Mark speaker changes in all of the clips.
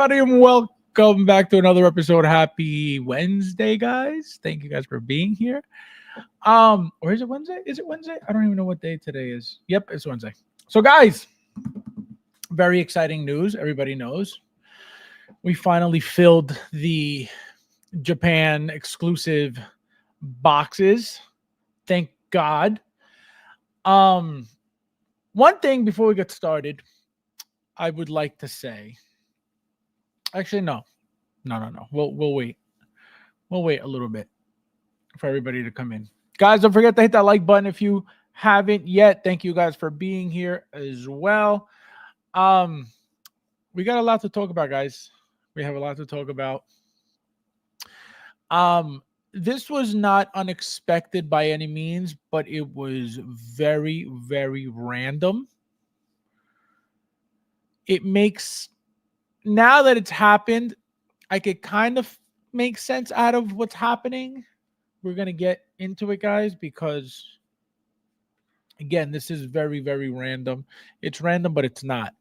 Speaker 1: everybody, and welcome back to another episode. Happy Wednesday, guys. Thank you guys for being here. Or is it Wednesday? Is it Wednesday? I don't even know what day today is. Yep, it's Wednesday. So, guys, very exciting news. Everybody knows we finally filled the Japan exclusive boxes. Thank God. One thing before we get started, I would like to say, actually, no. We'll wait. We'll wait a little bit for everybody to come in. Guys, don't forget to hit that like button if you haven't yet. Thank you guys for being here as well. We got a lot to talk about, guys. We have a lot to talk about. This was not unexpected by any means, but it was very, very random. It makes, now that it's happened, I could kind of make sense out of what's happening. We're going to get into it, guys, because, again, this is very, very random. It's random, but it's not.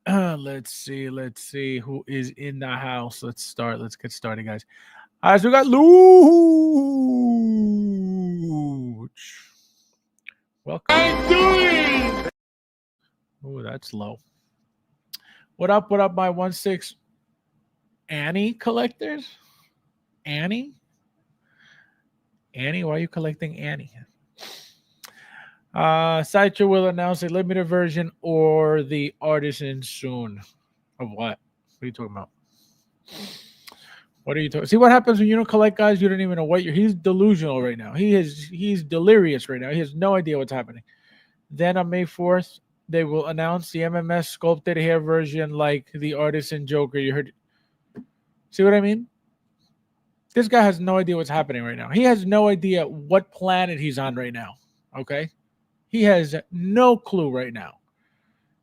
Speaker 1: Let's see who is in the house. Let's get started, guys. All right, so we got Luch. Welcome. Oh, that's low. What up, my 1-6 Annie collectors? Annie, why are you collecting Annie? Sideshow will announce a limited version or the artisan soon. Of what? What are you talking about? What are you talking? See what happens when you don't collect, guys? You don't even know what you're. He's delusional right now. He's delirious right now. He has no idea what's happening. Then on May 4th, they will announce the MMS sculpted hair version like the artisan Joker. You heard? See what I mean? This guy has no idea what's happening right now. He has no idea what planet he's on right now. Okay? He has no clue right now.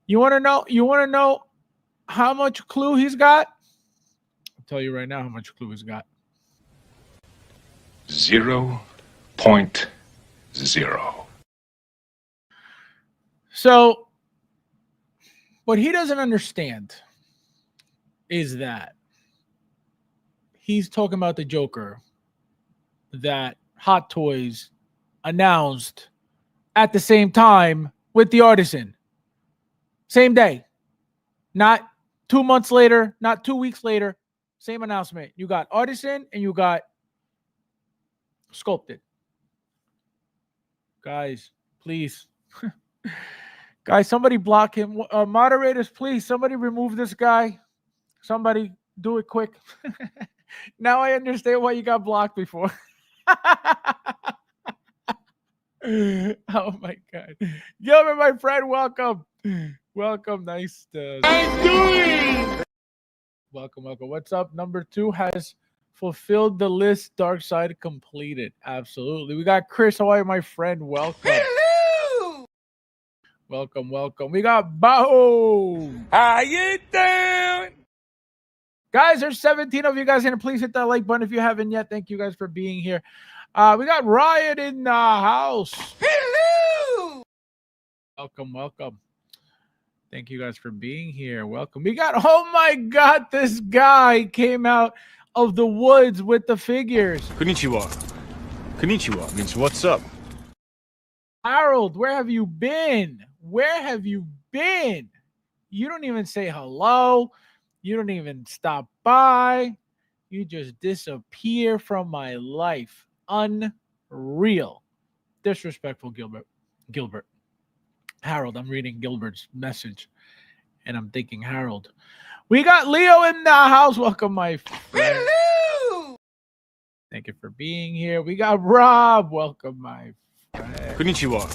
Speaker 1: You want to know? You want to know how much clue he's got? I'll tell you right now how much clue he's got.
Speaker 2: 0.0.
Speaker 1: So, what he doesn't understand is that he's talking about the Joker that Hot Toys announced at the same time with the artisan. Same day. Not 2 months later, not 2 weeks later. Same announcement. You got artisan and you got sculpted. Guys, please. Guys, somebody block him. Moderators, please. Somebody remove this guy. Somebody do it quick. Now I understand why you got blocked before. Oh my God. Gilbert, my friend, welcome. Welcome. Nice to welcome. What's up? Number 2 has fulfilled the list. Dark Side completed. Absolutely. We got Chris. How are you, my friend? Welcome.
Speaker 3: Hello.
Speaker 1: Welcome. We got Bao.
Speaker 3: How you doing?
Speaker 1: Guys, there's 17 of you guys here. Please hit that like button if you haven't yet. Thank you guys for being here. We got Riot in the house.
Speaker 3: Hello.
Speaker 1: Welcome. Thank you guys for being here. Welcome. We got, oh my God, this guy came out of the woods with the figures.
Speaker 4: Konnichiwa means what's up.
Speaker 1: Harold, where have you been? You don't even say hello. You don't even stop by. You just disappear from my life. Unreal. Disrespectful, Gilbert. Harold, I'm reading Gilbert's message, and I'm thinking, Harold. We got Leo in the house. Welcome, my friend.
Speaker 3: Hello.
Speaker 1: Thank you for being here. We got Rob. Welcome, my friend.
Speaker 4: Konnichiwa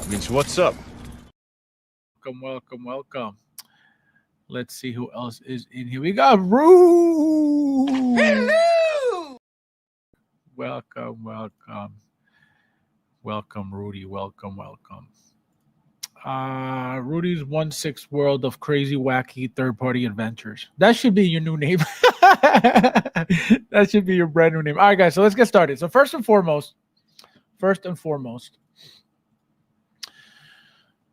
Speaker 4: means what's up.
Speaker 1: Welcome. Let's see who else is in here. We got Rue.
Speaker 3: Hello.
Speaker 1: Welcome, Rudy. Welcome. Rudy's 1-6 World of Crazy Wacky Third-Party Adventures. That should be your new name. That should be your brand new name. All right, guys, so let's get started. So first and foremost,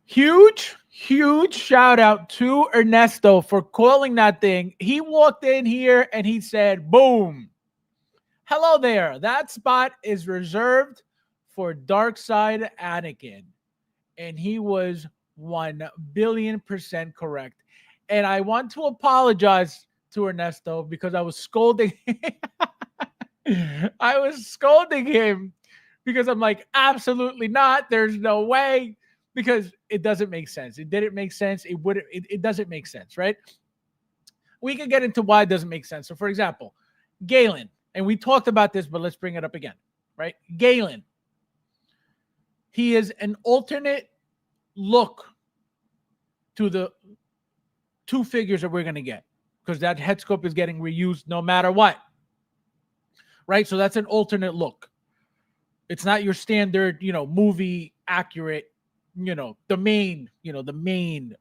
Speaker 1: huge Huge shout out to Ernesto for calling that thing. He walked in here and he said, boom. Hello there. That spot is reserved for Dark Side Anakin. And he was 1,000,000,000% correct. And I want to apologize to Ernesto because I was scolding I was scolding him because I'm like, absolutely not. There's no way, because it doesn't make sense. It didn't make sense. It doesn't make sense, right? We can get into why it doesn't make sense. So, for example, Galen, and we talked about this, but let's bring it up again, right? Galen, he is an alternate look to the two figures that we're going to get, because that head sculpt is getting reused no matter what, right? So that's an alternate look. It's not your standard, movie accurate, the main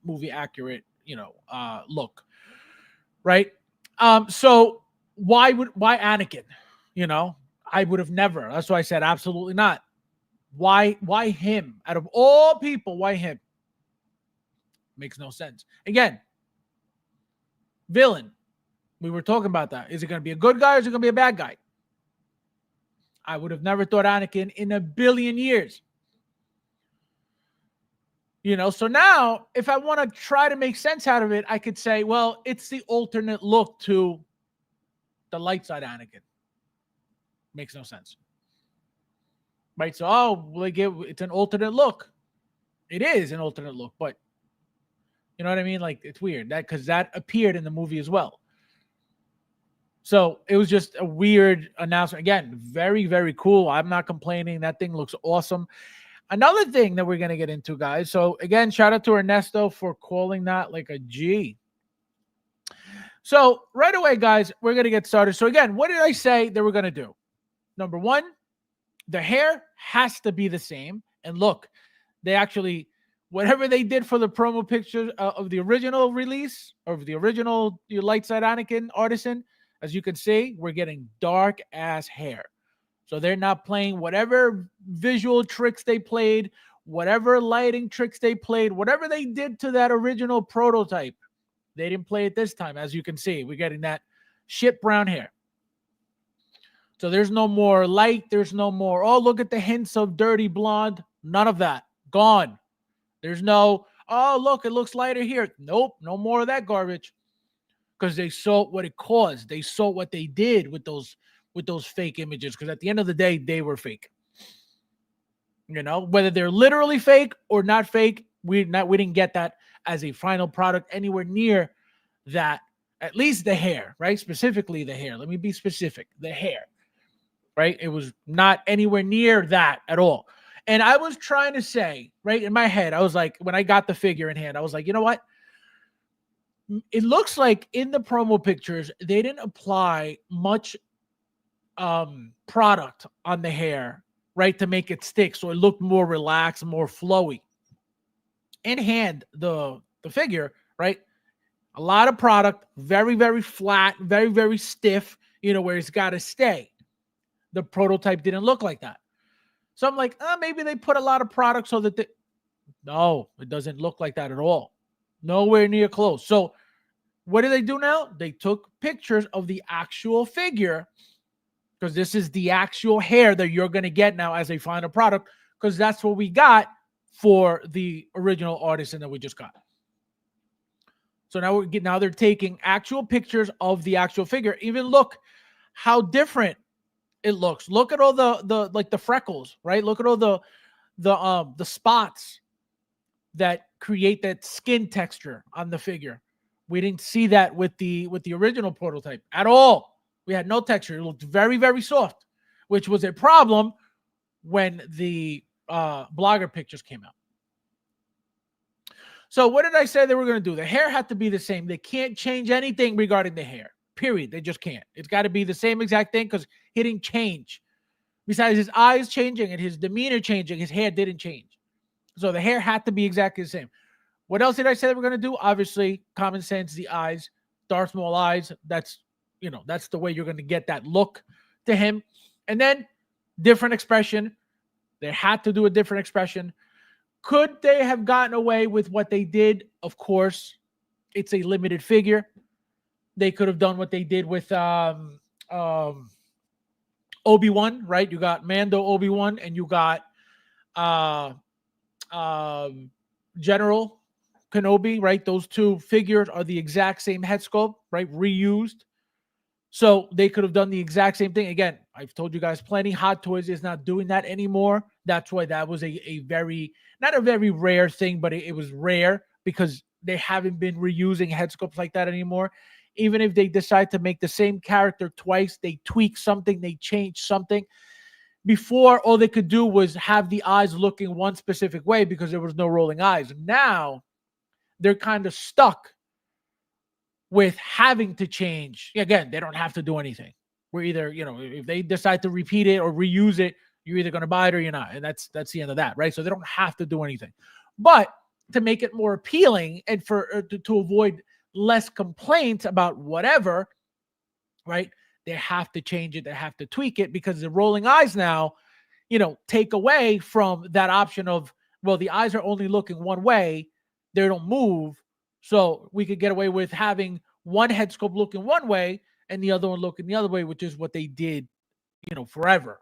Speaker 1: movie accurate, look, right? So why Anakin? I would have never. That's why I said absolutely not. Why him? Out of all people, why him? Makes no sense. Again, villain. We were talking about that. Is it going to be a good guy or is it going to be a bad guy? I would have never thought Anakin in a billion years. So now if I want to try to make sense out of it, I could say, well, it's the alternate look to the light side Anakin. Makes no sense. Right? So, it's an alternate look. It is an alternate look, but you know what I mean? Like, it's weird because that appeared in the movie as well. So it was just a weird announcement. Again, very, very cool. I'm not complaining. That thing looks awesome. Another thing that we're going to get into, guys. So again, shout out to Ernesto for calling that like a G. So right away, guys, we're going to get started. So again, what did I say that we're going to do? Number one, the hair has to be the same. And look, they actually, whatever they did for the promo pictures of the original release, of the original Light Side Anakin Artisan, as you can see, we're getting dark ass hair. So they're not playing whatever visual tricks they played, whatever lighting tricks they played, whatever they did to that original prototype. They didn't play it this time. As you can see, we're getting that shit brown hair. So there's no more light. There's no more, oh, look at the hints of dirty blonde. None of that. Gone. There's no, oh, look, it looks lighter here. Nope, no more of that garbage. Because they saw what it caused. They saw what they did with those fake images. Because at the end of the day, they were fake. Whether they're literally fake or not fake, we didn't get that as a final product anywhere near that. At least the hair, right? Specifically the hair. Let me be specific. The hair, right? It was not anywhere near that at all. And I was trying to say, right, in my head, I was like, when I got the figure in hand, I was like, you know what? It looks like in the promo pictures, they didn't apply much product on the hair, right, to make it stick. So it looked more relaxed, more flowy. In hand, the figure, right, a lot of product, very, very flat, very, very stiff, where it's got to stay. The prototype didn't look like that. So I'm like, maybe they put a lot of product so that no, it doesn't look like that at all. Nowhere near close. So what do they do now? They took pictures of the actual figure, because this is the actual hair that you're going to get now as a final product, because that's what we got for the original Artisan that we just got. So now they're taking actual pictures of the actual figure. Even look how different it looks. Look at all the freckles, right? Look at all the spots that create that skin texture on the figure. We didn't see that with the original prototype at all. We had no texture. It looked very, very soft, which was a problem when the blogger pictures came out. So what did I say they were going to do? The hair had to be the same. They can't change anything regarding the hair. Period. They just can't. It's got to be the same exact thing, because he didn't change. Besides his eyes changing and his demeanor changing, his hair didn't change. So the hair had to be exactly the same. What else did I say they were going to do? Obviously, common sense, the eyes, Darth Maul eyes. That's the way you're going to get that look to him. And then different expression. They had to do a different expression. Could they have gotten away with what they did? Of course. It's a limited figure. They could have done what they did with Obi-Wan, right? You got Mando, Obi-Wan, and you got General Kenobi, right? Those two figures are the exact same head sculpt, right? Reused. So they could have done the exact same thing. Again, I've told you guys plenty. Hot Toys is not doing that anymore. That's why that was a very, not a very rare thing, but it was rare because they haven't been reusing head sculpts like that anymore. Even if they decide to make the same character twice, they tweak something, they change something. Before, all they could do was have the eyes looking one specific way because there was no rolling eyes. Now, they're kind of stuck with having to change. Again, they don't have to do anything. We're either, if they decide to repeat it or reuse it, you're either going to buy it or you're not. And that's the end of that, right? So they don't have to do anything. But to make it more appealing and for to avoid less complaints about whatever, right? They have to change it. They have to tweak it because the rolling eyes now, take away from that option of, well, the eyes are only looking one way. They don't move. So we could get away with having one head sculpt looking one way and the other one looking the other way, which is what they did, forever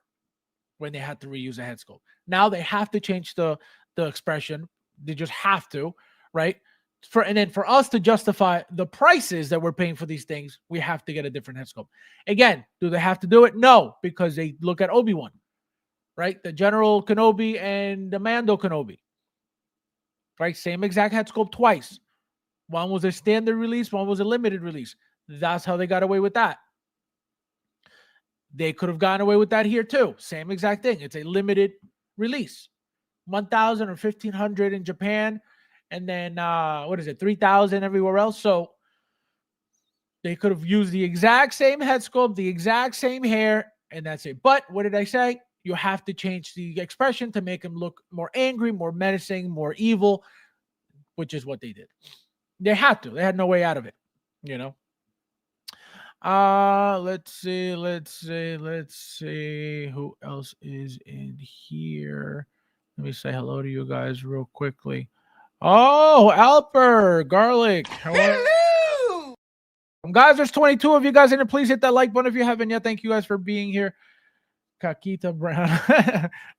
Speaker 1: when they had to reuse a head sculpt. Now they have to change the expression. They just have to, right? And then for us to justify the prices that we're paying for these things, we have to get a different head sculpt. Again, do they have to do it? No, because they look at Obi-Wan, right? The General Kenobi and the Mando Kenobi, right? Same exact head sculpt twice. One was a standard release, one was a limited release. That's how they got away with that. They could have gotten away with that here too. Same exact thing. It's a limited release. 1,000 or 1,500 in Japan. And then, 3,000 everywhere else. So they could have used the exact same head sculpt, the exact same hair, and that's it. But what did I say? You have to change the expression to make him look more angry, more menacing, more evil, which is what they did. They had to. They had no way out of it, Let's see who else is in here. Let me say hello to you guys real quickly. Oh, Alper, Garlic.
Speaker 3: Hello!
Speaker 1: Guys, there's 22 of you guys in here. Please hit that like button if you haven't yet. Thank you guys for being here. Kakita Brown.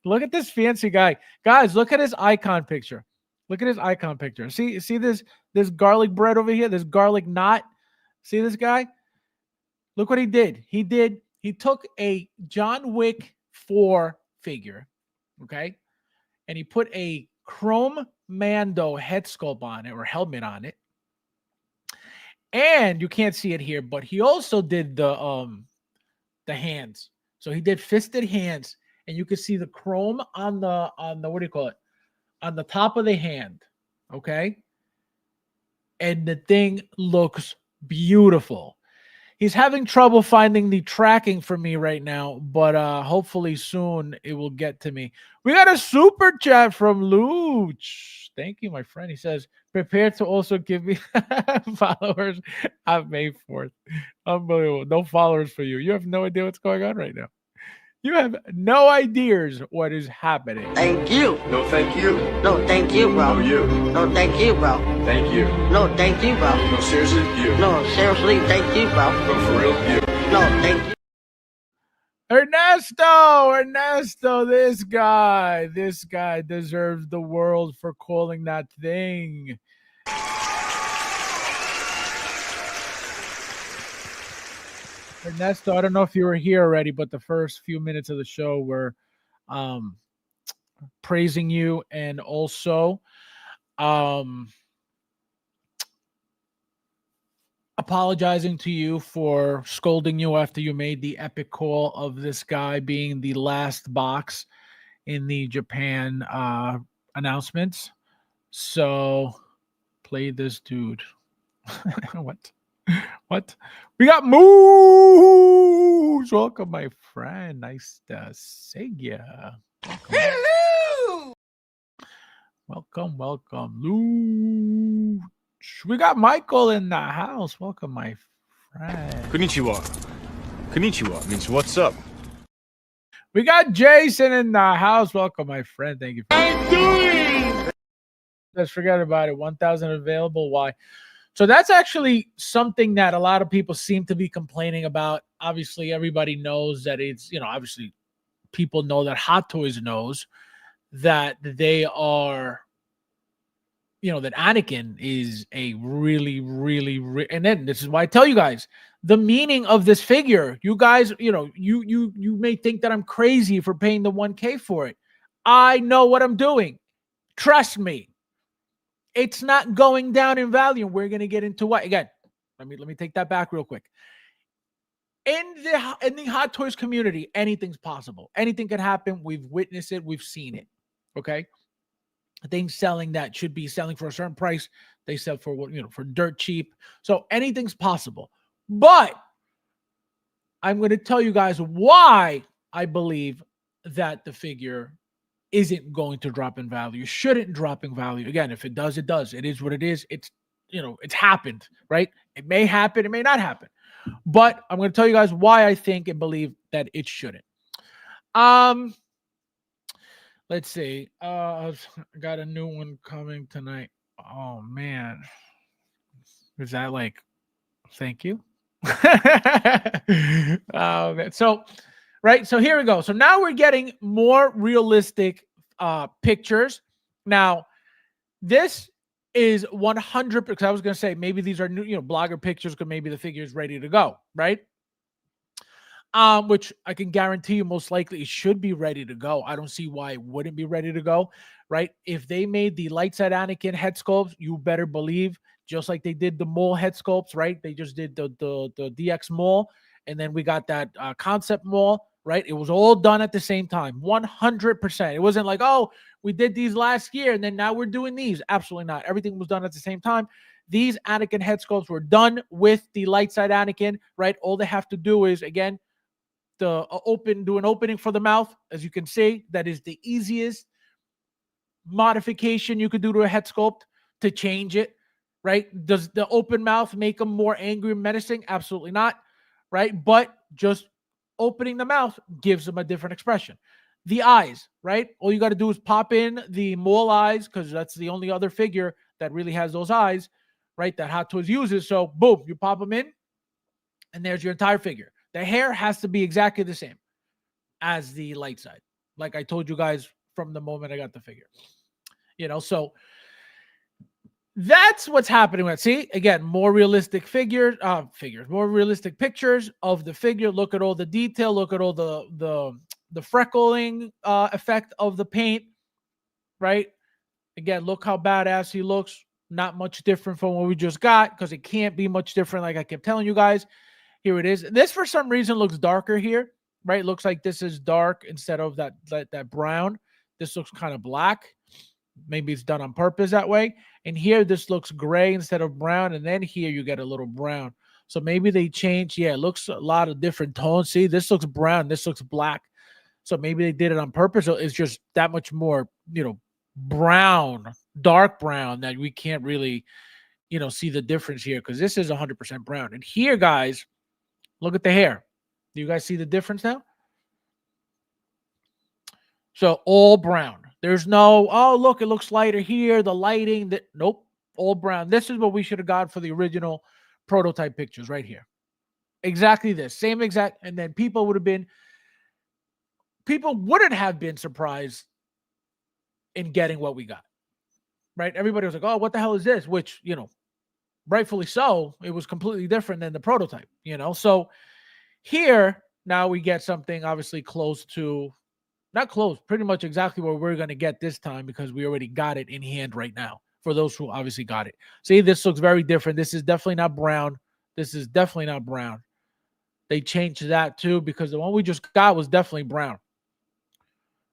Speaker 1: Look at this fancy guy. Guys, look at his icon picture. Look at his icon picture. See this garlic bread over here, this garlic knot. See this guy? Look what he did. He took a John Wick 4 figure, okay? And he put a chrome Mando head sculpt on it or helmet on it. And you can't see it here, but he also did the hands. So he did fisted hands, and you can see the chrome on the what do you call it? On the top of the hand, okay? And the thing looks beautiful. He's having trouble finding the tracking for me right now, but hopefully soon it will get to me. We got a super chat from Luch. Thank you, my friend. He says, prepare to also give me followers on May 4th. Unbelievable. No followers for you. You have no idea what's going on right now. You have no ideas what is happening.
Speaker 2: Thank you.
Speaker 5: No, thank you.
Speaker 2: No, thank you, bro.
Speaker 5: No, you.
Speaker 2: No, thank you, bro.
Speaker 5: Thank you.
Speaker 2: No, thank you, bro.
Speaker 5: No, seriously, you.
Speaker 2: No, seriously, thank you, bro.
Speaker 5: No, for real, you.
Speaker 2: No, thank you.
Speaker 1: Ernesto, this guy deserves the world for calling that thing. Ernesto, I don't know if you were here already, but the first few minutes of the show were praising you and also apologizing to you for scolding you after you made the epic call of this guy being the last box in the Japan announcements. So play this dude. What? We got Moose. Welcome, my friend. Nice to see ya.
Speaker 3: Hello!
Speaker 1: Welcome, Luke. We got Michael in the house. Welcome, my friend.
Speaker 4: Konnichiwa. Konnichiwa means what's up.
Speaker 1: We got Jason in the house. Welcome, my friend. Thank you for Let's forget about it. 1,000 available. Why? So that's actually something that a lot of people seem to be complaining about. Obviously, everybody knows that it's, obviously people know that Hot Toys knows that they are, that Anakin is a really, really, and then this is why I tell you guys the meaning of this figure. You guys, you may think that I'm crazy for paying the 1K for it. I know what I'm doing. Trust me. It's not going down in value. We're going to get into what again. Let me take that back real quick. In the Hot Toys community, anything's possible. Anything can happen. We've witnessed it. We've seen it. Okay. Things selling that should be selling for a certain price, they sell for for dirt cheap. So anything's possible. But I'm going to tell you guys why I believe that the figure isn't going to drop in value, shouldn't drop in value. Again, if it does, it does. It is what it is. It's, it's happened, right? It may happen, it may not happen. But I'm going to tell you guys why I think and believe that it shouldn't. Let's see. I got a new one coming tonight. Oh man. Is that like thank you? Oh man. So right. So here we go. So now we're getting more realistic pictures. Now, this is 100 because I was going to say maybe these are new, blogger pictures because maybe the figure is ready to go, right? Which I can guarantee you most likely it should be ready to go. I don't see why it wouldn't be ready to go, right? If they made the light side Anakin head sculpts, you better believe, just like they did the Maul head sculpts, right? They just did the DX Maul, and then we got that concept Maul, right? It was all done at the same time, 100%. It wasn't like, oh, we did these last year, and then now we're doing these. Absolutely not. Everything was done at the same time. These Anakin head sculpts were done with the light side Anakin, right? All they have to do is, again, do an opening for the mouth. As you can see, that is the easiest modification you could do to a head sculpt to change it, right? Does the open mouth make them more angry and menacing? Absolutely not, right? But just opening the mouth gives them a different expression. The eyes, right? All you got to do is pop in the Maul eyes because that's the only other figure that really has those eyes, right? That Hot Toys uses. So boom, you pop them in and there's your entire figure. The hair has to be exactly the same as the light side. Like I told you guys from the moment I got the figure. So that's what's happening with. See, again, more realistic more realistic pictures of the figure. Look at all the detail. Look at all the freckling effect of the paint, right? Again, look how badass he looks. Not much different from what we just got because it can't be much different like I kept telling you guys. Here it is. This, for some reason, looks darker here, right? Looks like this is dark instead of that brown. This looks kind of black. Maybe it's done on purpose that way. And here, this looks gray instead of brown. And then here, you get a little brown. So maybe they changed. Yeah, it looks a lot of different tones. See, this looks brown. This looks black. So maybe they did it on purpose. So it's just that much more, brown, dark brown that we can't really, see the difference here because this is 100% brown. And here, guys, look at the hair. Do you guys see the difference now? So all brown. There's no, oh, look, it looks lighter here. The lighting, nope, all brown. This is what we should have got for the original prototype pictures right here. Exactly this. Same exact. And then people wouldn't have been surprised in getting what we got. Right? Everybody was like, oh, what the hell is this? Which, rightfully so, it was completely different than the prototype, So here, now we get something obviously not close, pretty much exactly what we're going to get this time because we already got it in hand right now for those who obviously got it. See, this looks very different. This is definitely not brown. This is definitely not brown. They changed that too because the one we just got was definitely brown.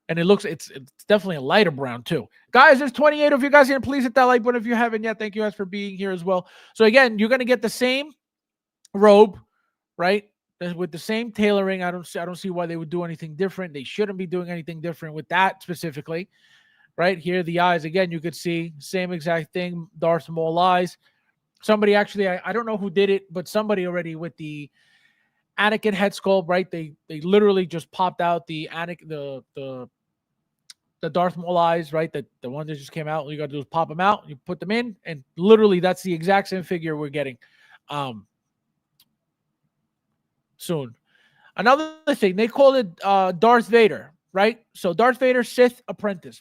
Speaker 1: And it's definitely a lighter brown too. Guys, there's 28 of you guys here. Please hit that like button if you haven't yet. Thank you guys for being here as well. So again, you're going to get the same robe, right? With the same tailoring. I don't see why they would do anything different. They shouldn't be doing anything different with that specifically. Right here, the eyes, again, you could see same exact thing. Darth Maul eyes. Somebody actually, I don't know who did it, but somebody already with the Anakin head sculpt, right? They literally just popped out the the Darth Maul eyes, right? The one that just came out. All you got to do is pop them out. You put them in, and literally that's the exact same figure we're getting soon. Another thing, they call it Darth Vader, right? So Darth Vader, Sith Apprentice.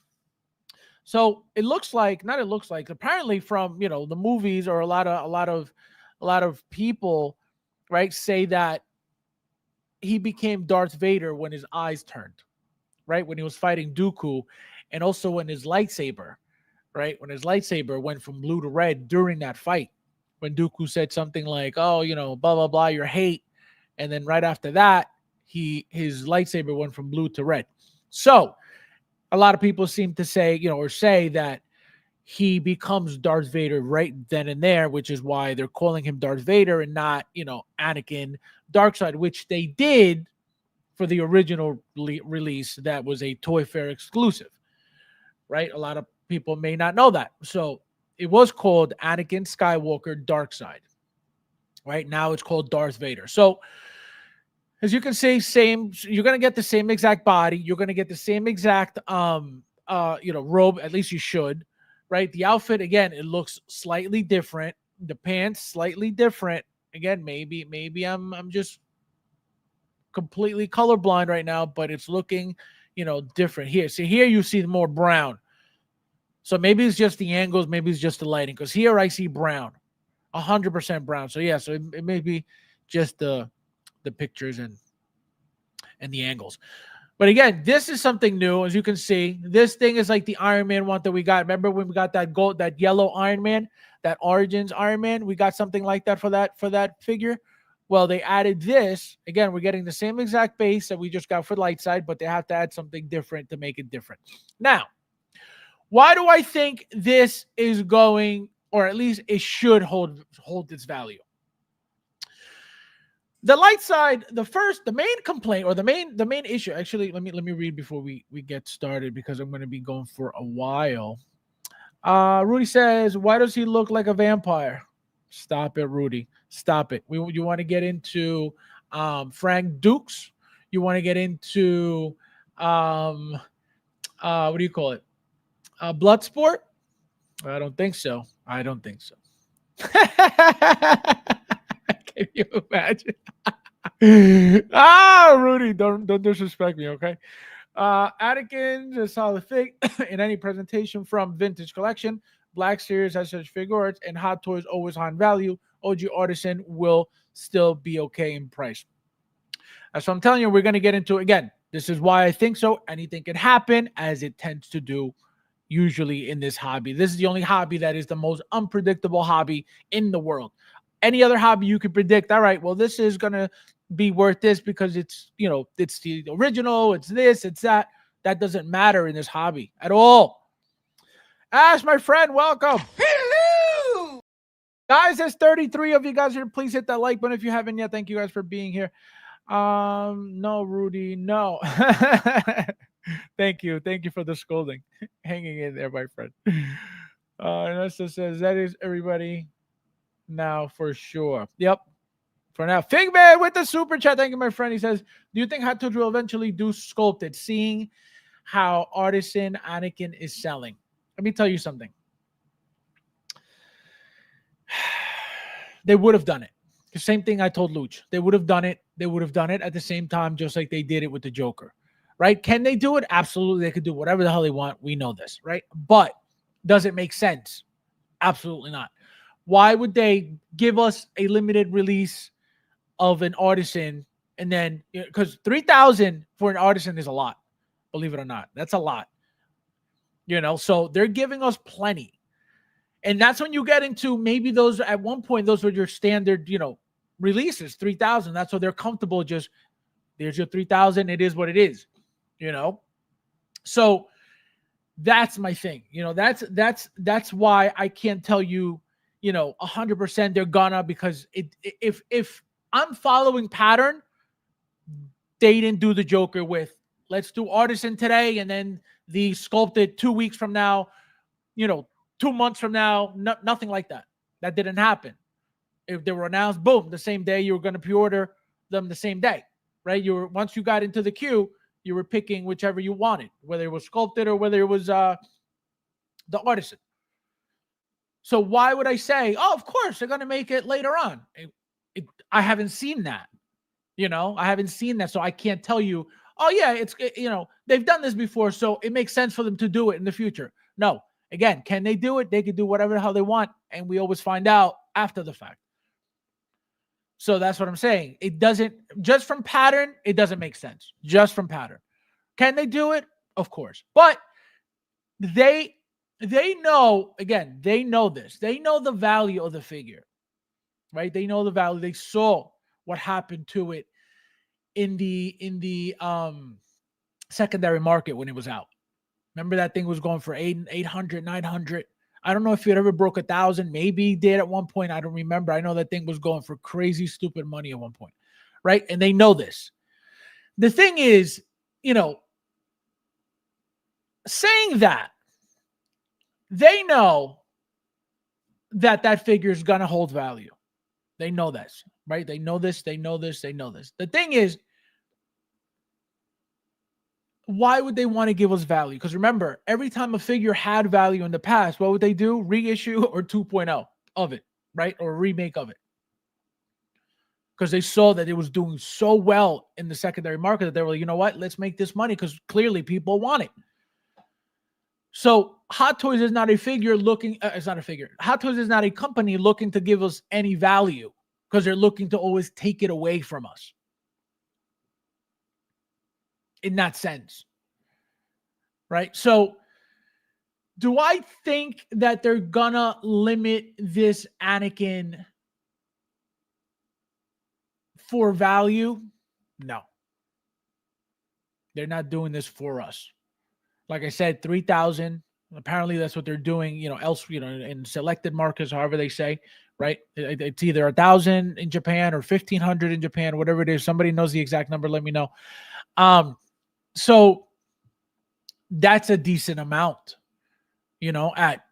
Speaker 1: So it looks like, not it looks like, apparently from the movies, or a lot of people, right, say that he became Darth Vader when his eyes turned, right? When he was fighting Dooku, and also when his lightsaber, right? When his lightsaber went from blue to red during that fight, when Dooku said something like, "Oh, blah blah blah, your hate," and then right after that, his lightsaber went from blue to red. So a lot of people seem to say, or say that he becomes Darth Vader right then and there, which is why they're calling him Darth Vader and not, Anakin Darkseid, which they did for the original release. That was a Toy Fair exclusive, right? A lot of people may not know that. So it was called Anakin Skywalker Darkseid. Right now it's called Darth Vader. So as you can see, you're going to get the same exact body. You're going to get the same exact, robe. At least you should, right? The outfit, again, it looks slightly different. The pants, slightly different. Again, maybe I'm just completely colorblind right now, but it's looking, different here. See, here you see more brown. So maybe it's just the angles. Maybe it's just the lighting. Because here I see brown, 100% brown. So yeah, so it may be just the pictures and the angles. But again, this is something new. As you can see, this thing is like the Iron Man one that we got. Remember when we got that yellow Iron Man, that Origins Iron Man? We got something like that for that figure. Well, they added this. Again, we're getting the same exact base that we just got for light side, but they have to add something different to make it different. Now, why do I think this is going, or at least it should hold its value? The light side, the main complaint, or the main issue. Actually, let me read before we get started, because I'm going to be going for a while. Rudy says, "Why does he look like a vampire?" Stop it, Rudy. Stop it. You want to get into Frank Dukes? You want to get into what do you call it? Bloodsport? I don't think so. Can you imagine? Rudy, don't disrespect me, okay? Anakin, a solid fig in any presentation from Vintage Collection. Black Series has such figure arts, and Hot Toys always on value. OG Artisan will still be okay in price. That's what I'm telling you. We're going to get into, again, this is why I think so. Anything can happen, as it tends to do usually in this hobby. This is the only hobby that is the most unpredictable hobby in the world. Any other hobby you could predict, all right, well, this is going to be worth this because it's, it's the original, it's this, it's that. That doesn't matter in this hobby at all. Ash, my friend, welcome.
Speaker 3: Hello!
Speaker 1: Guys, there's 33 of you guys here. Please hit that like button if you haven't yet. Thank you guys for being here. No, Rudy, no. Thank you for the scolding. Hanging in there, my friend. Ernesto says, that is everybody now for sure. Yep. For now. Figman with the super chat. Thank you, my friend. He says, do you think Hot Toys will eventually do sculpted, seeing how Artisan Anakin is selling? Let me tell you something. They would have done it. The same thing I told Luch. They would have done it. They would have done it at the same time, just like they did it with the Joker. Right? Can they do it? Absolutely. They could do whatever the hell they want. We know this, right? But does it make sense? Absolutely not. Why would they give us a limited release of an Artisan, and then, because 3,000 for an Artisan is a lot, believe it or not. That's a lot. So they're giving us plenty. And that's when you get into, maybe those, at one point, those were your standard, releases, 3,000. That's what they're comfortable. Just, there's your 3,000. It is what it is, So that's my thing. That's why I can't tell you, 100% they're gonna, because if I'm following pattern, they didn't do the Joker with, let's do Artisan today, and then the sculpted 2 weeks from now, 2 months from now, nothing like that. That didn't happen. If they were announced, boom, the same day, you were going to pre-order them the same day, right? Once you got into the queue, You were picking whichever you wanted, whether it was sculpted or whether it was the artisan. So why would I say, oh, of course, they're going to make it later on? I haven't seen that. I haven't seen that. So I can't tell you, oh, yeah, they've done this before. So it makes sense for them to do it in the future. No. Again, can they do it? They can do whatever the hell they want. And we always find out after the fact. So that's what I'm saying. It doesn't, just from pattern, it doesn't make sense. Just from pattern. Can they do it? Of course. But they know, again, they know this. They know the value of the figure, right? They know the value. They saw what happened to it in the secondary market when it was out. Remember that thing was going for 800, 900. I don't know if it ever broke 1,000. Maybe it did at one point. I don't remember. I know that thing was going for crazy, stupid money at one point, right? And they know this. The thing is, saying that, they know that figure is going to hold value. They know this, right? They know this. They know this. They know this. The thing is, why would they want to give us value? Because remember, every time a figure had value in the past, what would they do? Reissue or 2.0 of it, right? Or a remake of it. Because they saw that it was doing so well in the secondary market that they were like, you know what? Let's make this money because clearly people want it. So Hot Toys is not a figure looking, it's not a figure. Hot Toys is not a company looking to give us any value because they're looking to always take it away from us. In that sense, right? So do I think that they're gonna limit this Anakin for value? No. They're not doing this for us. Like I said, 3,000. Apparently that's what they're doing, in selected markets, however they say, right? It's either 1,000 in Japan or 1,500 in Japan, whatever it is. Somebody knows the exact number, let me know. So that's a decent amount, at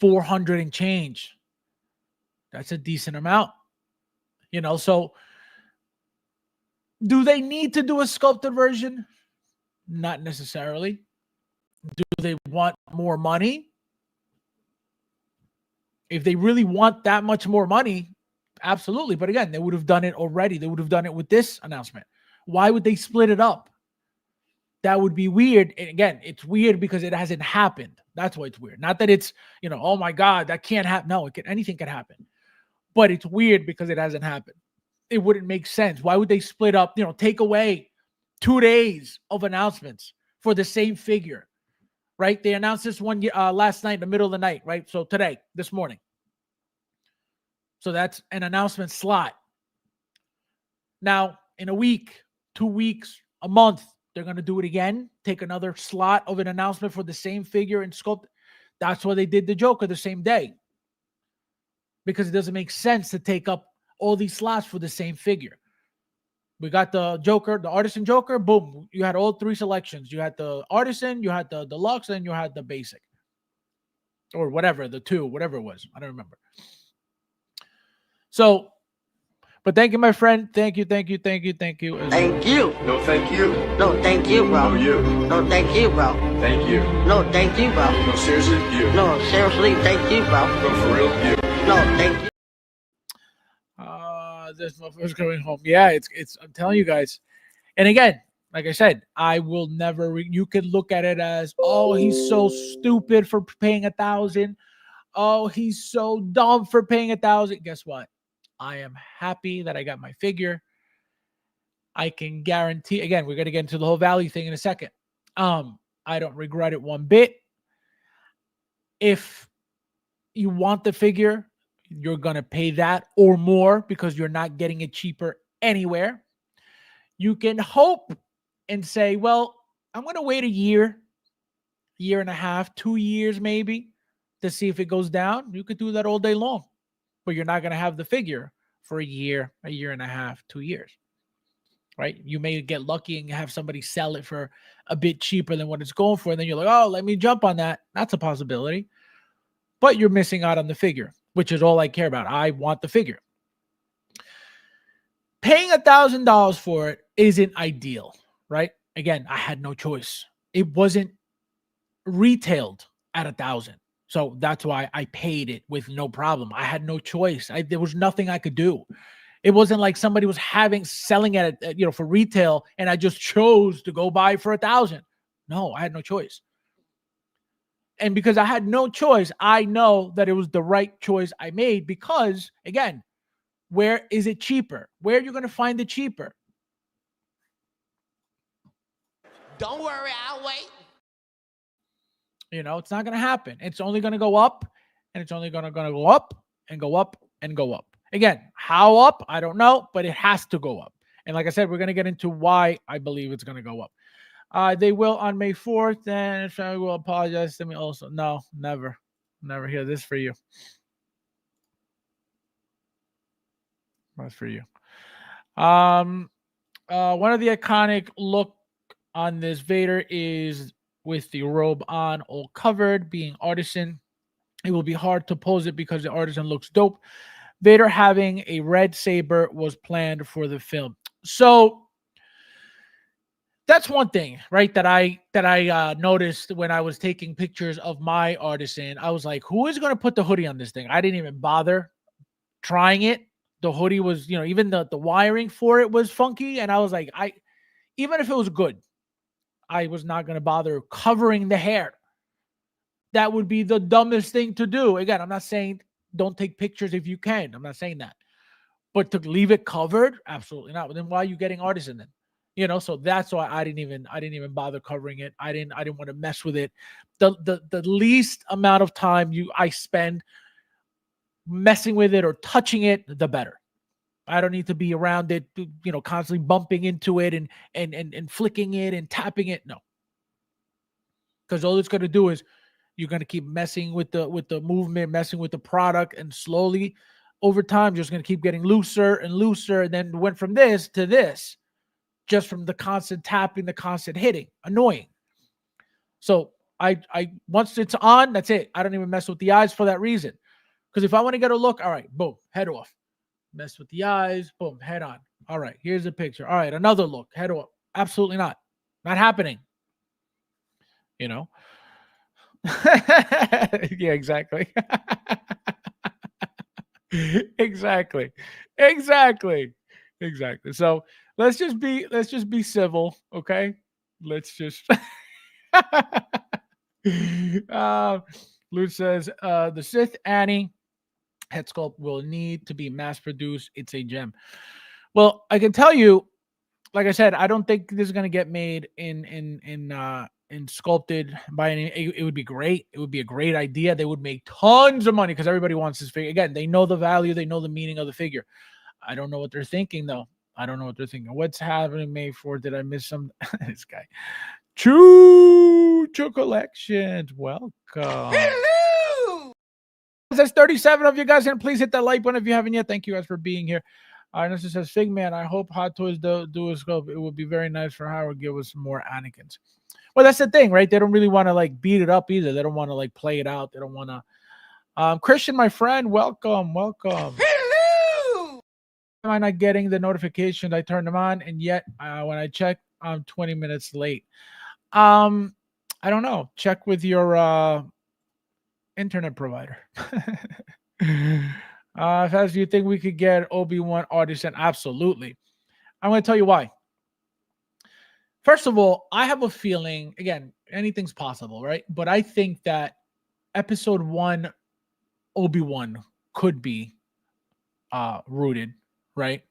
Speaker 1: 400 and change. That's a decent amount, so do they need to do a sculpted version? Not necessarily. Do they want more money? If they really want that much more money, absolutely. But again, they would have done it already. They would have done it with this announcement. Why would they split it up? That would be weird. And again, it's weird because it hasn't happened. That's why it's weird. Not that it's, oh my God, that can't happen. No, anything can happen. But it's weird because it hasn't happened. It wouldn't make sense. Why would they split up, take away 2 days of announcements for the same figure, right? They announced this one last night in the middle of the night, right? So today, this morning. So that's an announcement slot. Now, in a week, 2 weeks, a month, they're going to do it again, take another slot of an announcement for the same figure and sculpt. That's why they did the Joker the same day. Because it doesn't make sense to take up all these slots for the same figure. We got the Joker, the Artisan Joker, boom. You had all 3 selections. You had the Artisan, you had the Deluxe, and you had the Basic. Or whatever, the 2, whatever it was. I don't remember. So, but thank you, my friend. Thank you.
Speaker 2: Thank you.
Speaker 4: No, thank you.
Speaker 2: No, thank you, bro.
Speaker 4: No, you.
Speaker 2: No, thank you, bro.
Speaker 4: Thank you.
Speaker 2: No, thank you, bro.
Speaker 4: No, seriously, you.
Speaker 2: No, seriously, thank you, bro.
Speaker 4: No, for real, you.
Speaker 2: No, thank you.
Speaker 1: This motherfucker's coming home. Yeah, it's. I'm telling you guys. And again, like I said, I will never. You could look at it as, oh, he's so stupid for paying 1,000. Oh, he's so dumb for paying 1,000. Guess what? I am happy that I got my figure. I can guarantee. Again, we're gonna get into the whole value thing in a second. I don't regret it one bit. If you want the figure, you're going to pay that or more because you're not getting it cheaper anywhere. You can hope and say, well, I'm going to wait a year and a half, 2 years maybe to see if it goes down. You could do that all day long, but you're not going to have the figure for a year and a half, 2 years, right? You may get lucky and have somebody sell it for a bit cheaper than what it's going for. And then you're like, oh, let me jump on that. That's a possibility, but you're missing out on the figure, which is all I care about. I want the figure. Paying $1,000 for it isn't ideal, right? again, I had no choice. It wasn't retailed at 1,000. So that's why I paid it with no problem. I had no choice. There was nothing I could do. It wasn't like somebody was selling it at, for retail, and I just chose to go buy for 1,000. No, I had no choice. And because I had no choice, I know that it was the right choice I made because, again, where is it cheaper? Where are you going to find it cheaper?
Speaker 3: Don't worry, I'll wait.
Speaker 1: It's not going to happen. It's only going to go up, and it's only going to go up and go up and go up. Again, how up? I don't know, but it has to go up. And like I said, we're going to get into why I believe it's going to go up. They will on May 4th, and I will apologize to me also. No, never hear this for you. That's for you. One of the iconic look on this Vader is with the robe on, all covered, being artisan. It will be hard to pose it because the artisan looks dope. Vader having a red saber was planned for the film. So that's one thing, right? That I noticed when I was taking pictures of my artisan. I was like, who is going to put the hoodie on this thing? I didn't even bother trying it. The hoodie was, even the wiring for it was funky. And I was like, even if it was good, I was not going to bother covering the hair. That would be the dumbest thing to do. Again, I'm not saying don't take pictures if you can. I'm not saying that. But to leave it covered, absolutely not. But then why are you getting artisan then? So that's why I didn't even bother covering it. I didn't want to mess with it. The least amount of time I spend messing with it or touching it, the better. I don't need to be around it, constantly bumping into it and flicking it and tapping it. No. Because all it's going to do is you're going to keep messing with the movement, messing with the product, and slowly over time, you're just going to keep getting looser and looser. And then went from this to this, just from the constant tapping, the constant hitting. Annoying. So I once it's on, that's it. I don't even mess with the eyes for that reason. Because if I want to get a look, all right, boom, head off. Mess with the eyes, boom, head on. All right, here's a picture. All right, another look, head off. Absolutely not. Not happening. Yeah, exactly. Exactly. So let's just be civil, okay? Let's just Luke says the Sith Annie head sculpt will need to be mass produced. It's a gem. Well, I can tell you, like I said, I don't think this is gonna get made in sculpted by any. It would be great. It would be a great idea. They would make tons of money because everybody wants this figure. Again, they know the value, they know the meaning of the figure. I don't know what they're thinking though. I don't know what they're thinking. What's happening May 4th? Did I miss some? This guy. Choo Collections. Welcome.
Speaker 3: Hello.
Speaker 1: There's 37 of you guys, and please hit that like button if you haven't yet. Thank you guys for being here. And this says Figman. I hope Hot Toys do a scope. It would be very nice for Howard to give us some more Anakins. Well, that's the thing, right? They don't really want to like beat it up either. They don't want to like play it out. They don't want to. Christian, my friend, welcome.
Speaker 3: Hello.
Speaker 1: Am I not getting the notifications? I turned them on, and yet when I check, I'm 20 minutes late. I don't know. Check with your internet provider. As you think we could get Obi-Wan Artisan? Absolutely. I'm going to tell you why. First of all, I have a feeling, again, anything's possible, right? But I think that episode 1 Obi-Wan could be rooted, right?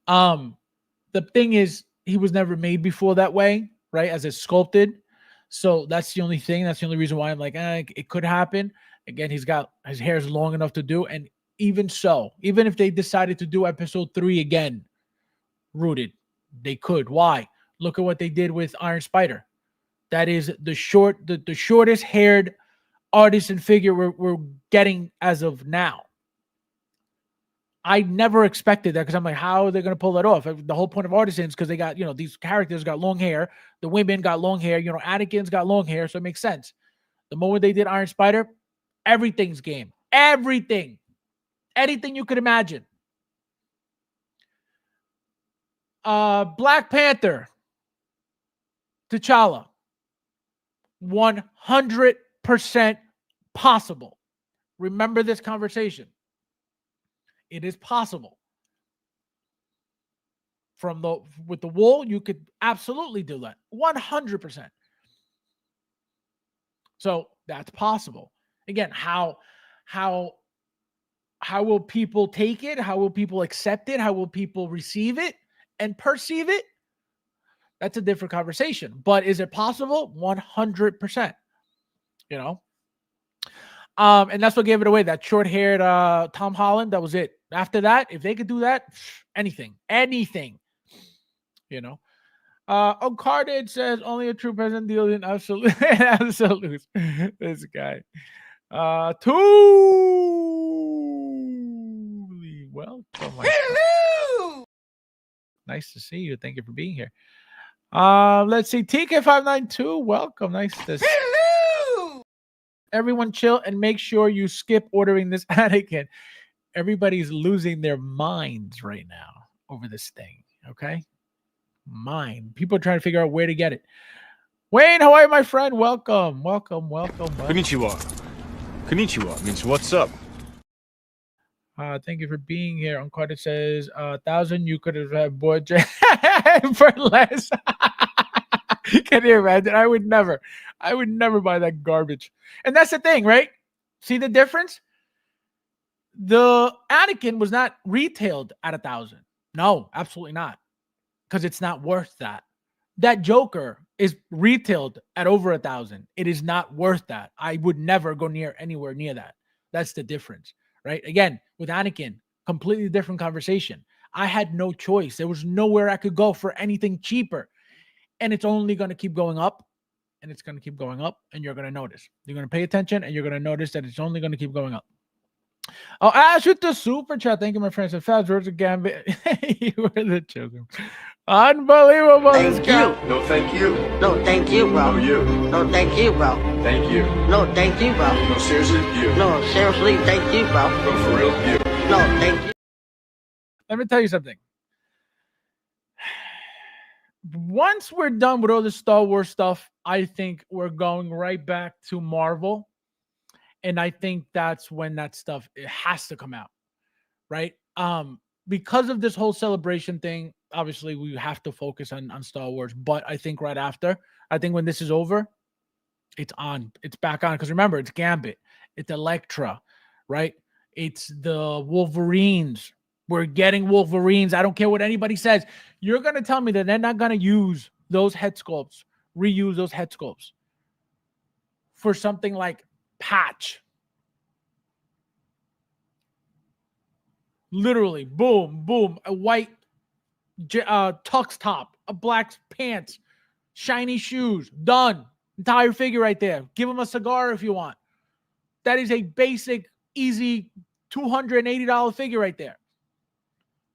Speaker 1: The thing is, he was never made before that way, right? As it's sculpted. So that's the only thing. That's the only reason why I'm like, it could happen. Again, his hair is long enough to do. And even so, even if they decided to do episode 3 again, rooted, they could. Why? Look at what they did with Iron Spider. That is the shortest haired artisan figure we're getting as of now. I never expected that because I'm like, how are they going to pull that off? The whole point of artisans, because they got, these characters got long hair. The women got long hair. Anakin's got long hair. So it makes sense. The moment they did Iron Spider, everything's game. Everything. Anything you could imagine. Black Panther. T'Challa. 100% possible. Remember this conversation. It is possible. With the wool, you could absolutely do that. 100%. So that's possible. Again, how will people take it? How will people accept it? How will people receive it and perceive it? That's a different conversation. But is it possible? 100%. You know? And that's what gave it away. That short-haired Tom Holland, that was it. After that, if they could do that, anything. You know? Uncarded says only a true president deals in absolute. Absolute. This guy. Truly welcome.
Speaker 3: Hello!
Speaker 1: Nice to see you. Thank you for being here. Let's see. TK592, welcome. Nice to see you.
Speaker 3: Hello!
Speaker 1: Everyone chill and make sure you skip ordering this Anakin. Everybody's losing their minds right now over this thing. Okay? People are trying to figure out where to get it. Wayne, how are you, my friend? Welcome.
Speaker 5: Konnichiwa. Konnichiwa means what's up.
Speaker 1: Thank you for being here. Uncarded says 1,000 you could have had bought for less. Can you imagine? I would never buy that garbage. And that's the thing, right? See the difference? The Anakin was not retailed at 1,000. No, absolutely not. Because it's not worth that. That Joker is retailed at over 1,000. It is not worth that. I would never go anywhere near that. That's the difference, right? Again, with Anakin, completely different conversation. I had no choice. There was nowhere I could go for anything cheaper. And it's only going to keep going up. And it's going to keep going up. And you're going to notice. You're going to pay attention. And you're going to notice that it's only going to keep going up. Oh, Ash with the super chat. Thank you, my friends. Fabs, words of Gambit. You were the children. Unbelievable.
Speaker 2: Thank you.
Speaker 4: No, thank you.
Speaker 2: No, thank you, bro.
Speaker 4: No, you.
Speaker 2: No, thank you, bro.
Speaker 4: Thank you.
Speaker 2: No, thank you, bro.
Speaker 4: No, seriously, you.
Speaker 2: No, seriously, thank you, bro.
Speaker 4: No, for real, you.
Speaker 2: No, thank you.
Speaker 1: Let me tell you something. Once we're done with all the Star Wars stuff, I think we're going right back to Marvel. And I think that's when that stuff, it has to come out, right? Because of this whole celebration thing, obviously we have to focus on Star Wars. But I think right after, I think when this is over, it's back on. Because remember, it's Gambit, it's Elektra, right? It's the Wolverines. We're getting Wolverines. I don't care what anybody says. You're going to tell me that they're not going to use those head sculpts, reuse those head sculpts for something like Patch. Literally, boom, boom, a white tux top, a black pants, shiny shoes, done. Entire figure right there. Give him a cigar if you want. That is a basic, easy $280 figure right there.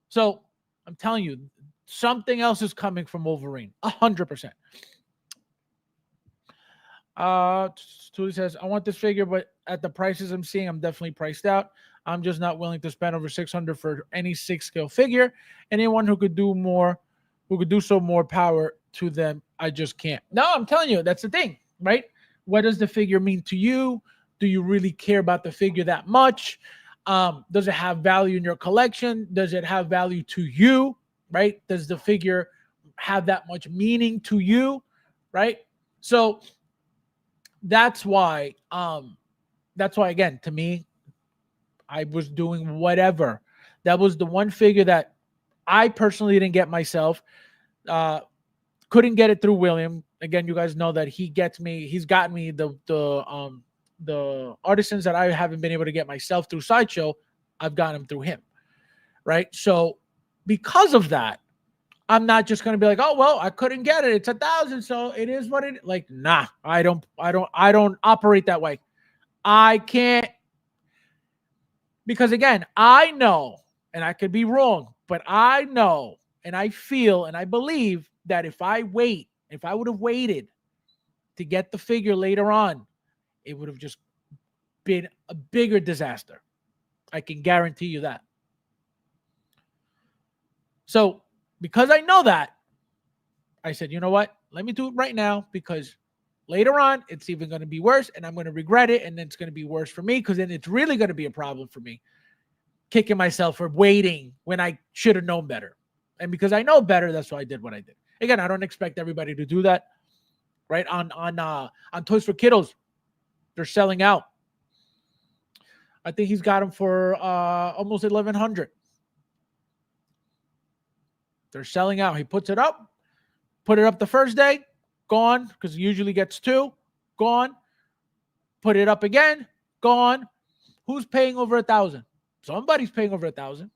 Speaker 1: So I'm telling you, something else is coming from Wolverine. 100%. Tuli says, I want this figure, but at the prices I'm seeing, I'm definitely priced out. I'm just not willing to spend over $600 for any 6-scale figure. Anyone who could do more, more power to them. I just can't. No, I'm telling you, that's the thing, right? What does the figure mean to you? Do you really care about the figure that much? Does it have value in your collection? Does it have value to you, right? Does the figure have that much meaning to you, right? So that's why, again, to me, I was doing whatever. That was the one figure that I personally didn't get myself. Couldn't get it through William. Again, you guys know that he's gotten me the artisans that I haven't been able to get myself through Sideshow. I've gotten them through him, right? So because of that, I'm not just going to be like, oh, well, I couldn't get it. It's 1,000. So it is what it is. Like, nah, I don't operate that way. I can't. Because again, I know, and I could be wrong, but I know, and I feel, and I believe that if I would have waited to get the figure later on, it would have just been a bigger disaster. I can guarantee you that. So because I know that, I said, you know what? Let me do it right now because later on, it's even going to be worse and I'm going to regret it. And then it's going to be worse for me because then it's really going to be a problem for me. Kicking myself for waiting when I should have known better. And because I know better, that's why I did what I did. Again, I don't expect everybody to do that. Right? On Toys for Kiddos, they're selling out. I think he's got them for almost $1,100. They're selling out. He puts it up, put it up the first day, gone, because he usually gets 2, gone. Put it up again, gone. Who's paying over $1,000? Somebody's paying over $1,000.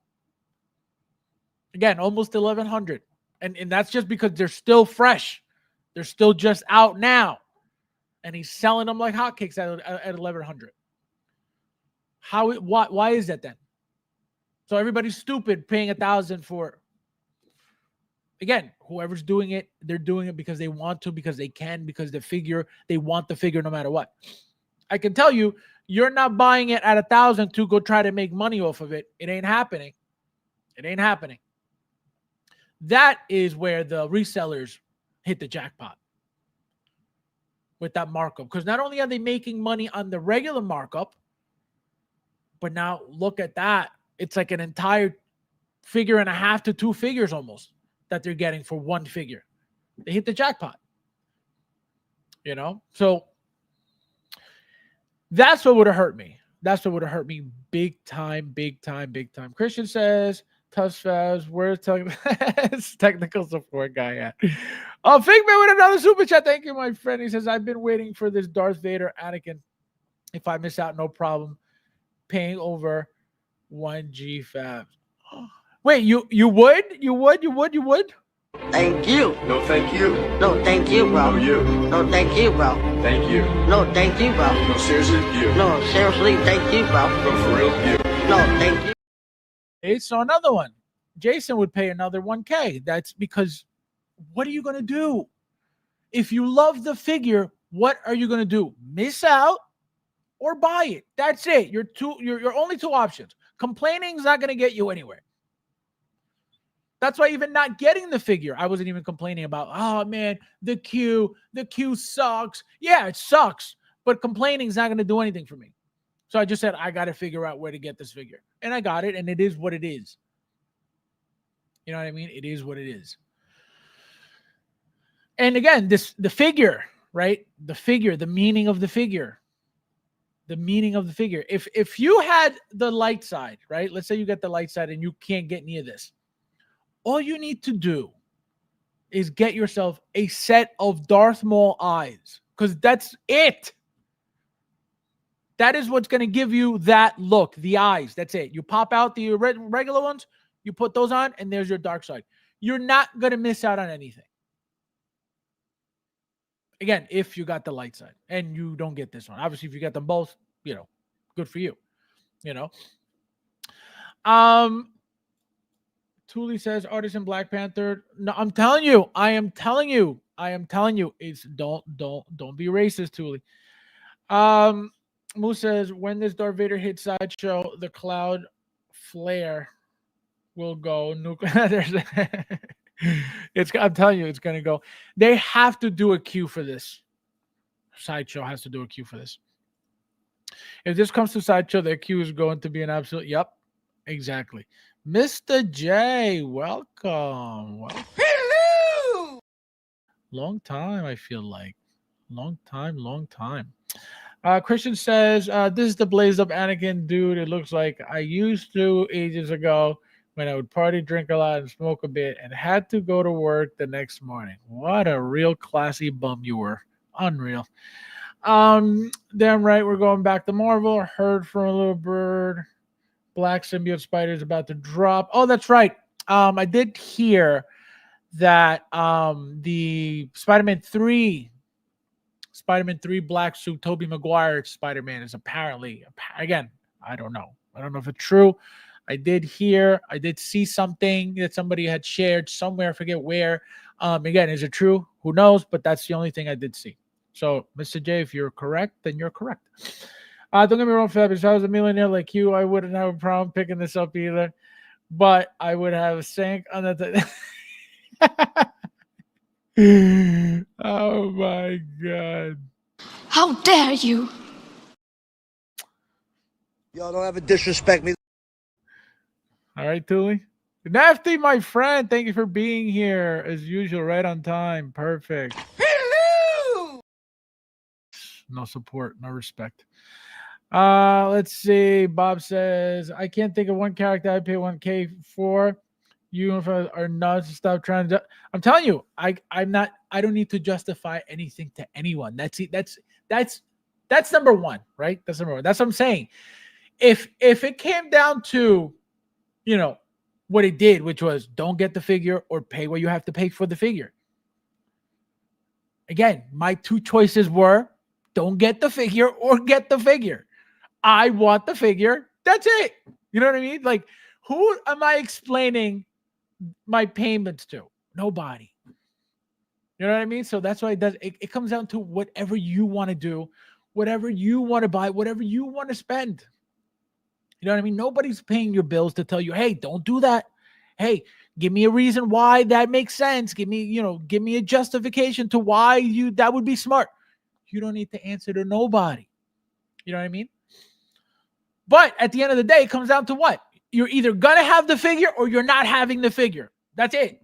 Speaker 1: Again, almost $1,100. And that's just because they're still fresh. They're still just out now. And he's selling them like hotcakes at $1,100. Why is that then? So everybody's stupid paying $1,000 for. Again, whoever's doing it, they're doing it because they want to, because they can, because they want the figure no matter what. I can tell you, you're not buying it at $1,000 to go try to make money off of it. It ain't happening. It ain't happening. That is where the resellers hit the jackpot with that markup. Because not only are they making money on the regular markup, but now look at that. It's like an entire figure and a half to 2 figures almost that they're getting for one figure. They hit the jackpot. You know? So that's what would have hurt me. That's what would have hurt me big time, big time, big time. Christian says, Tuss Fabs, where's technical support guy at? Oh, Figman with another super chat. Thank you, my friend. He says, I've been waiting for this Darth Vader Anakin. If I miss out, no problem. Paying over 1G Fabs. Wait, you would? You would?
Speaker 2: Thank you.
Speaker 4: No, thank you.
Speaker 2: No, thank you, bro.
Speaker 4: No, you.
Speaker 2: No, thank you, bro.
Speaker 4: Thank you.
Speaker 2: No, thank you, bro.
Speaker 4: No, seriously, you.
Speaker 2: No, seriously, thank you, bro.
Speaker 4: No, for real, you.
Speaker 2: No, thank you.
Speaker 1: Okay, so another one. Jason would pay another 1K. That's because what are you going to do? If you love the figure, what are you going to do? Miss out or buy it? That's it. Your only 2 options. Complaining is not going to get you anywhere. That's why even not getting the figure, I wasn't even complaining about, oh, man, the queue sucks. Yeah, it sucks, but complaining is not going to do anything for me. So I just said, I got to figure out where to get this figure. And I got it, and it is what it is. You know what I mean? It is what it is. And again, the figure, right? The figure, the meaning of the figure. The meaning of the figure. If you had the light side, right? Let's say you get the light side and you can't get near this. All you need to do is get yourself a set of Darth Maul eyes, because that's it. That is what's going to give you that look, the eyes. That's it. You pop out the regular ones, you put those on, and there's your dark side. You're not going to miss out on anything. Again, if you got the light side and you don't get this one. Obviously, if you got them both, good for you. Thule says Artisan Black Panther. No, I am telling you, it's don't be racist, Thule. Moose says when this Darth Vader hit Sideshow, the cloud flare will go nuclear. I'm telling you, it's gonna go. They have to do a queue for this. Sideshow has to do a queue for this. If this comes to Sideshow, their queue is going to be an absolute. Yep, exactly. Mr. J, welcome.
Speaker 3: Hello!
Speaker 1: Long time, I feel like. Long time. Christian says, this is the blazed up Anakin dude. It looks like I used to ages ago when I would party, drink a lot, and smoke a bit, and had to go to work the next morning. What a real classy bum you were. Unreal. Damn right, we're going back to Marvel. Heard from a little bird. Black symbiote spider is about to drop. Oh, that's right. I did hear that the Spider-Man 3 black suit, Tobey Maguire Spider-Man is apparently, again, I don't know if it's true. I did see something that somebody had shared somewhere, I forget where. Again, is it true? Who knows? But that's the only thing I did see. So, Mr. J, if you're correct, then you're correct. Don't get me wrong, Fab. If I was a millionaire like you, I wouldn't have a problem picking this up either. But I would have sank on the Oh my God.
Speaker 6: How dare you?
Speaker 3: Y'all don't ever disrespect me.
Speaker 1: All right, Thule. Nafty, my friend, thank you for being here as usual, right on time. Perfect.
Speaker 3: Hello!
Speaker 1: No support, no respect. Let's see. Bob says, I can't think of one character I'd pay 1K for. You are nuts. Stop trying to. I'm telling you, I'm not. I don't need to justify anything to anyone. That's number one, right? That's number one. That's what I'm saying. If it came down to, what it did, which was don't get the figure or pay what you have to pay for the figure. Again, my two choices were don't get the figure or get the figure. I want the figure. That's it. You know what I mean? Like, who am I explaining my payments to? Nobody. You know what I mean? So that's why it comes down to whatever you want to do, whatever you want to buy, whatever you want to spend. You know what I mean? Nobody's paying your bills to tell you, hey, don't do that. Hey, give me a reason why that makes sense. Give me a justification to why that would be smart. You don't need to answer to nobody. You know what I mean? But at the end of the day, it comes down to what? You're either going to have the figure or you're not having the figure. That's it.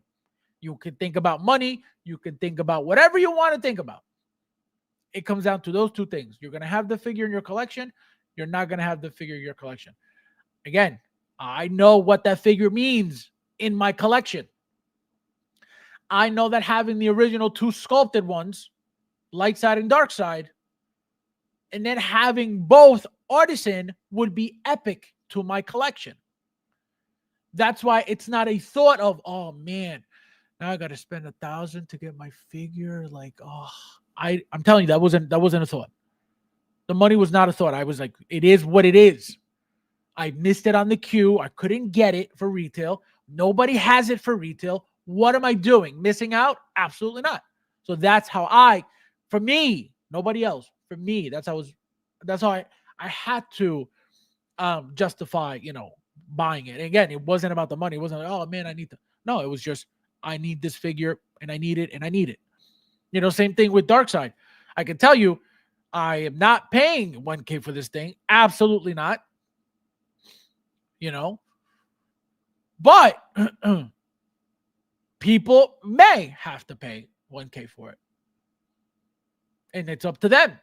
Speaker 1: You could think about money. You could think about whatever you want to think about. It comes down to those two things. You're going to have the figure in your collection. You're not going to have the figure in your collection. Again, I know what that figure means in my collection. I know that having the original two sculpted ones, light side and dark side, and then having both artisan would be epic to my collection. That's why it's not a thought of, oh man, now I got to spend $1,000 to get my figure. Like, I'm telling you, that wasn't a thought. The money was not a thought. I was like, it is what it is. I missed it on the queue. I couldn't get it for retail. Nobody has it for retail. What am I doing? Missing out? Absolutely not. So that's how for me, nobody else, for me, that's how I had to justify, buying it. And again, it wasn't about the money. It wasn't like, oh man, no, it was just, I need this figure and I need it and I need it. Same thing with Darkseid. I can tell you, I am not paying 1K for this thing. Absolutely not. But people may have to pay 1K for it. And it's up to them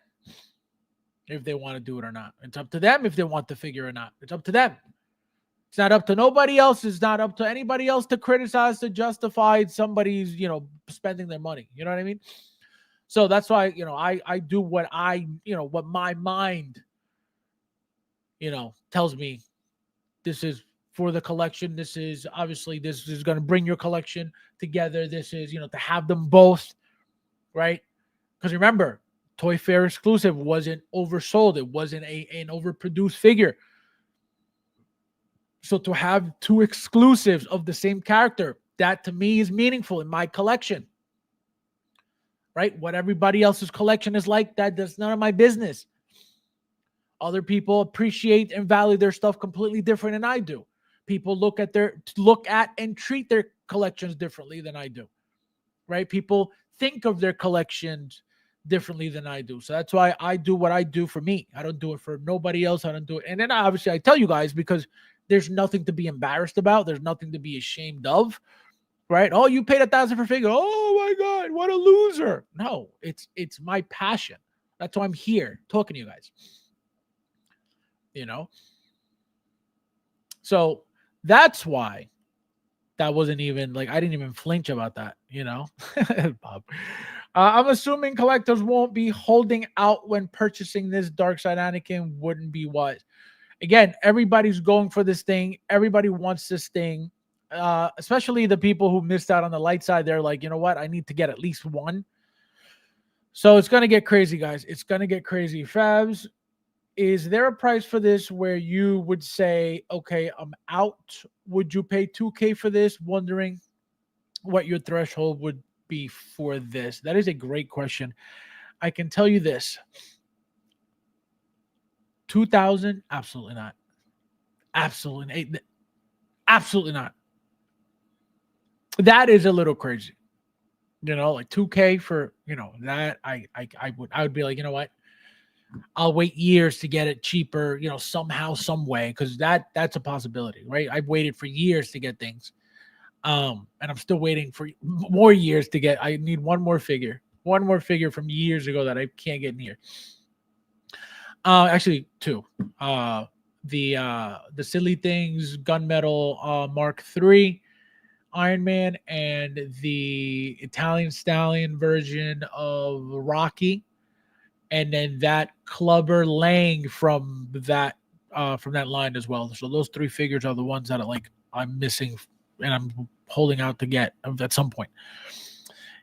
Speaker 1: if they want to do it or not. It's up to them if they want the figure or not. It's up to them. It's not up to nobody else. It's not up to anybody else to criticize, to justify somebody's, spending their money. You know what I mean? So that's why, I do what what my mind, tells me. This is for the collection. This is going to bring your collection together. This is, to have them both, right? Because remember, Toy Fair exclusive wasn't oversold. It wasn't an overproduced figure. So to have two exclusives of the same character, that to me is meaningful in my collection, right? What everybody else's collection is like, that's none of my business. Other people appreciate and value their stuff completely different than I do. People look at and treat their collections differently than I do, right? People think of their collections differently than I do. So that's why I do what I do for me. I don't do it for nobody else. I don't do it. And then obviously I tell you guys because there's nothing to be embarrassed about. There's nothing to be ashamed of, right? Oh, you paid $1,000 for figure. Oh my God, what a loser. No, it's my passion. That's why I'm here talking to you guys. So that's why that wasn't even like, I didn't even flinch about that, Bob. I'm assuming collectors won't be holding out when purchasing this Darkseid Anakin. Wouldn't be wise. Again, everybody's going for this thing. Everybody wants this thing, especially the people who missed out on the light side. They're like, you know what? I need to get at least one. So it's going to get crazy, guys. It's going to get crazy. Fabs, is there a price for this where you would say, okay, I'm out? Would you pay 2K for this? Wondering what your threshold would be for this. That is a great question. I can tell you this. 2,000? Absolutely not. Absolutely not. That is a little crazy. like 2K for, that I would be like, you know what? I'll wait years to get it cheaper, somehow, some way, because that's a possibility, right? I've waited for years to get things. And I'm still waiting for more years to get. I need one more figure from years ago that I can't get near. Actually, two. The Silly Things Gunmetal Mark III Iron Man, and the Italian Stallion version of Rocky, and then that Clubber Lang from that line as well. So those three figures are the ones that I'm missing and I'm holding out to get at some point.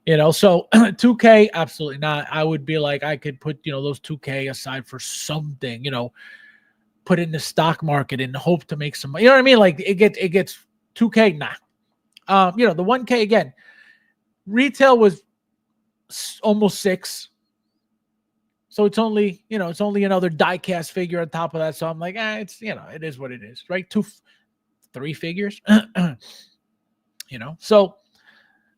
Speaker 1: So 2K, absolutely not. I would be like, I could put, those 2K aside for something, put it in the stock market and hope to make some money. You know what I mean? Like it gets 2K, nah. The 1K again, retail was almost 6. So it's only another die-cast figure on top of that. So I'm like, it's, it is what it is, right? 3 figures, so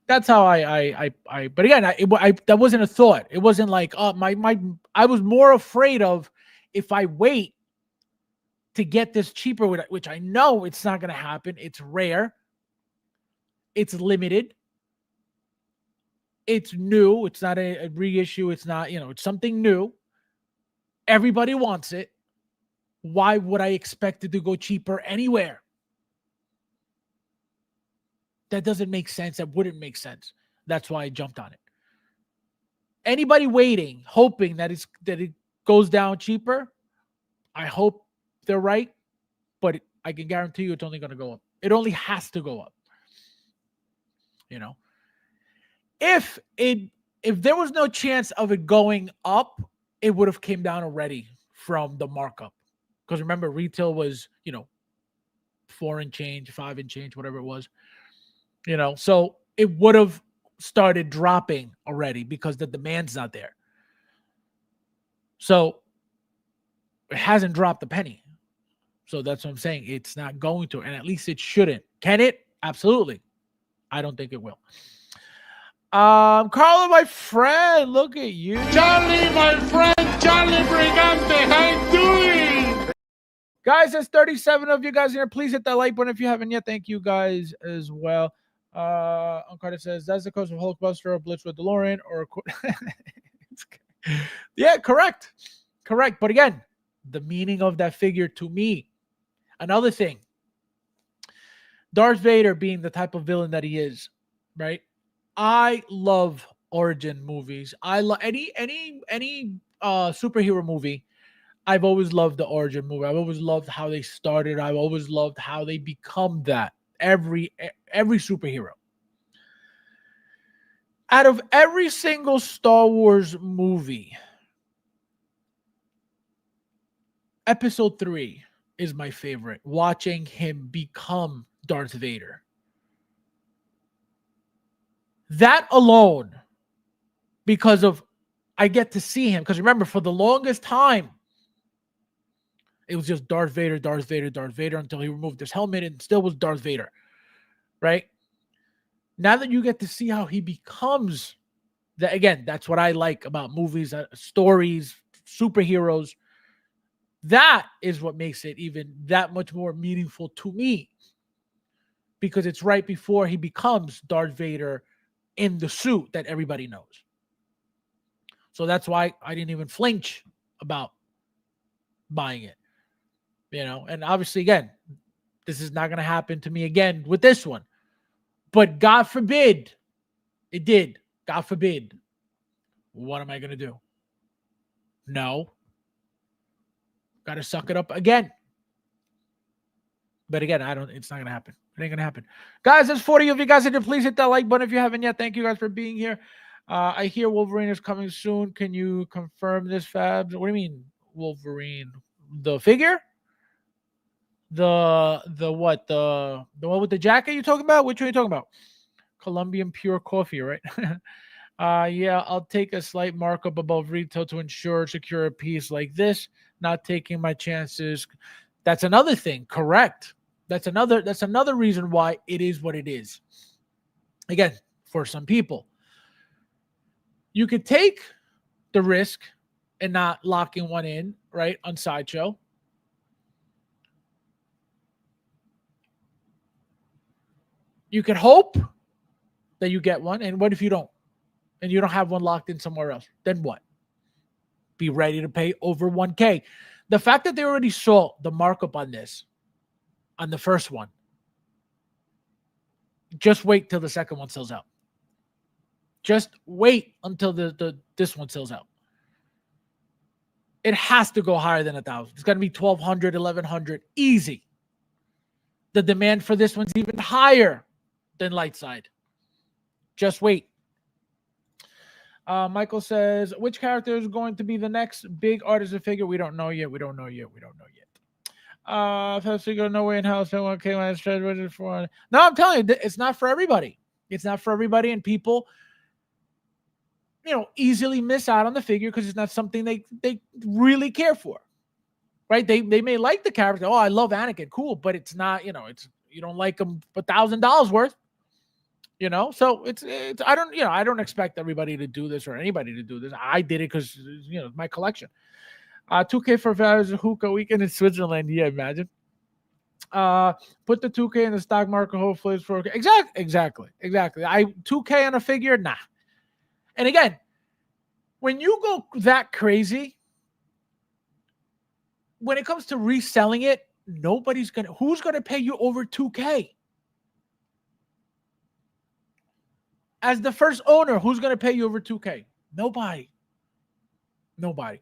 Speaker 1: that's how I but again, that wasn't a thought. It wasn't like, I was more afraid of if I wait to get this cheaper, which I know it's not going to happen. It's rare. It's limited. It's new. It's not a reissue. It's not, it's something new. Everybody wants it. Why would I expect it to go cheaper anywhere? That doesn't make sense. That wouldn't make sense. That's why I jumped on it. Anybody waiting, hoping that it goes down cheaper, I hope they're right, but I can guarantee you it's only going to go up. It only has to go up. If there was no chance of it going up, it would have came down already from the markup. Because remember, retail was, 4 and change, 5 and change, whatever it was. So it would have started dropping already because the demand's not there. So it hasn't dropped a penny. So that's what I'm saying. It's not going to, and at least it shouldn't. Can it? Absolutely. I don't think it will. Carlo, my friend, look at you.
Speaker 7: Charlie, my friend, Charlie Brigante, how you doing?
Speaker 1: Guys, there's 37 of you guys here. Please hit that like button if you haven't yet. Thank you guys as well. Carter says, that's the cost of Hulkbuster or Blitz with DeLorean or yeah, correct. But again, the meaning of that figure to me, another thing, Darth Vader being the type of villain that he is, right? I love origin movies. I love any superhero movie. I've always loved the origin movie. I've always loved how they started. I've always loved how they become that. Every superhero. Out of every single Star Wars movie, Episode 3 is my favorite. Watching him become Darth Vader. That alone, because of I get to see him. Because remember, for the longest time, it was just Darth Vader until he removed his helmet and still was Darth Vader, right? Now that you get to see how he becomes, that again, that's what I like about movies, stories, superheroes. That is what makes it even that much more meaningful to me, because it's right before he becomes Darth Vader in the suit that everybody knows. So that's why I didn't even flinch about buying it. And obviously, again, this is not going to happen to me again with this one. But God forbid it did. God forbid. What am I going to do? No. Got to suck it up again. But again, it's not going to happen. It ain't going to happen. Guys, there's 40 of you guys. Please hit that like button if you haven't yet. Thank you guys for being here. I hear Wolverine is coming soon. Can you confirm this, Fabs? What do you mean, Wolverine? The figure? The what? The one with the jacket you're talking about? Which one are you talking about? Colombian pure coffee, right? Yeah, I'll take a slight markup above retail to ensure secure a piece like this. Not taking my chances. That's another thing. Correct. That's another reason why it is what it is. Again, for some people, You could take the risk and not locking one in, right, on Sideshow. You could hope that you get one, and what if you don't? And you don't have one locked in somewhere else? Then what? Be ready to pay over 1K. The fact that they already saw the markup on this, on the first one, just wait till the second one sells out. Just wait until this one sells out. It has to go higher than 1,000. It's going to be 1,200, 1,100, easy. The demand for this one's even higher than light side. Just wait. Michael says, which character is going to be the next big artisan figure? We don't know yet. We don't know yet. FabsFigures, no way in hell. So okay, last trade for. No, I'm telling you, it's not for everybody. It's not for everybody, and people, easily miss out on the figure because it's not something they really care for, right? They may like the character. Oh, I love Anakin, cool, but it's not. You don't like him $1,000 worth. So it's I don't expect everybody to do this or anybody to do this. I did it because my collection. 2K for Vader's hookah weekend in Switzerland. Yeah, imagine. Put the 2K in the stock market. Hopefully it's for exactly. 2K on a figure, nah. And again, when you go that crazy, when it comes to reselling it, who's gonna pay you over 2K? As the first owner, who's going to pay you over 2K? Nobody. The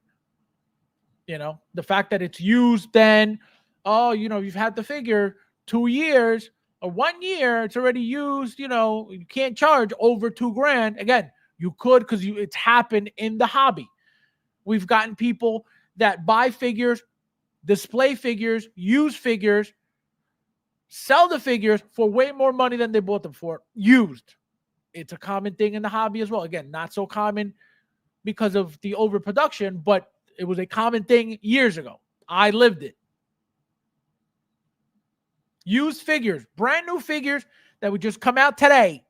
Speaker 1: fact that it's used then, you've had the figure 2 years or 1 year, it's already used, you can't charge over $2,000. Again, you could because it's happened in the hobby. We've gotten people that buy figures, display figures, use figures, sell the figures for way more money than they bought them for, used. It's a common thing in the hobby as well. Again, not so common because of the overproduction, but it was a common thing years ago. I lived it. Used figures, brand new figures that would just come out today.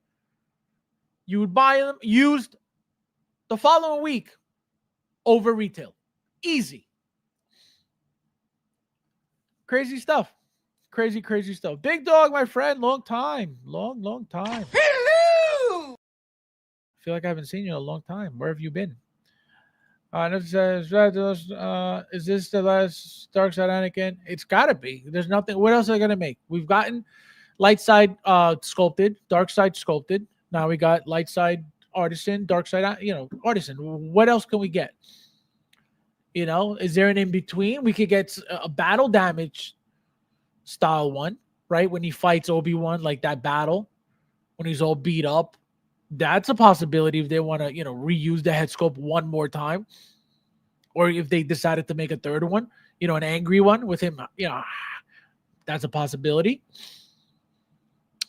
Speaker 1: You would buy them used the following week over retail. Easy. Crazy stuff. Crazy stuff. Big Dog, my friend, long time. Long time.
Speaker 3: Hello!
Speaker 1: I feel like I haven't seen you in a long time. Where have you been? Is this the last Dark Side Anakin? It's got to be. There's nothing. What else are they going to make? We've gotten light side sculpted, dark side sculpted. Now we got light side artisan, dark side, artisan. What else can we get? Is there an in between? We could get a battle damage style one, right? When he fights Obi-Wan, like that battle, when he's all beat up. That's a possibility if they want to, reuse the head sculpt one more time. Or if they decided to make a third one, an angry one with him, that's a possibility.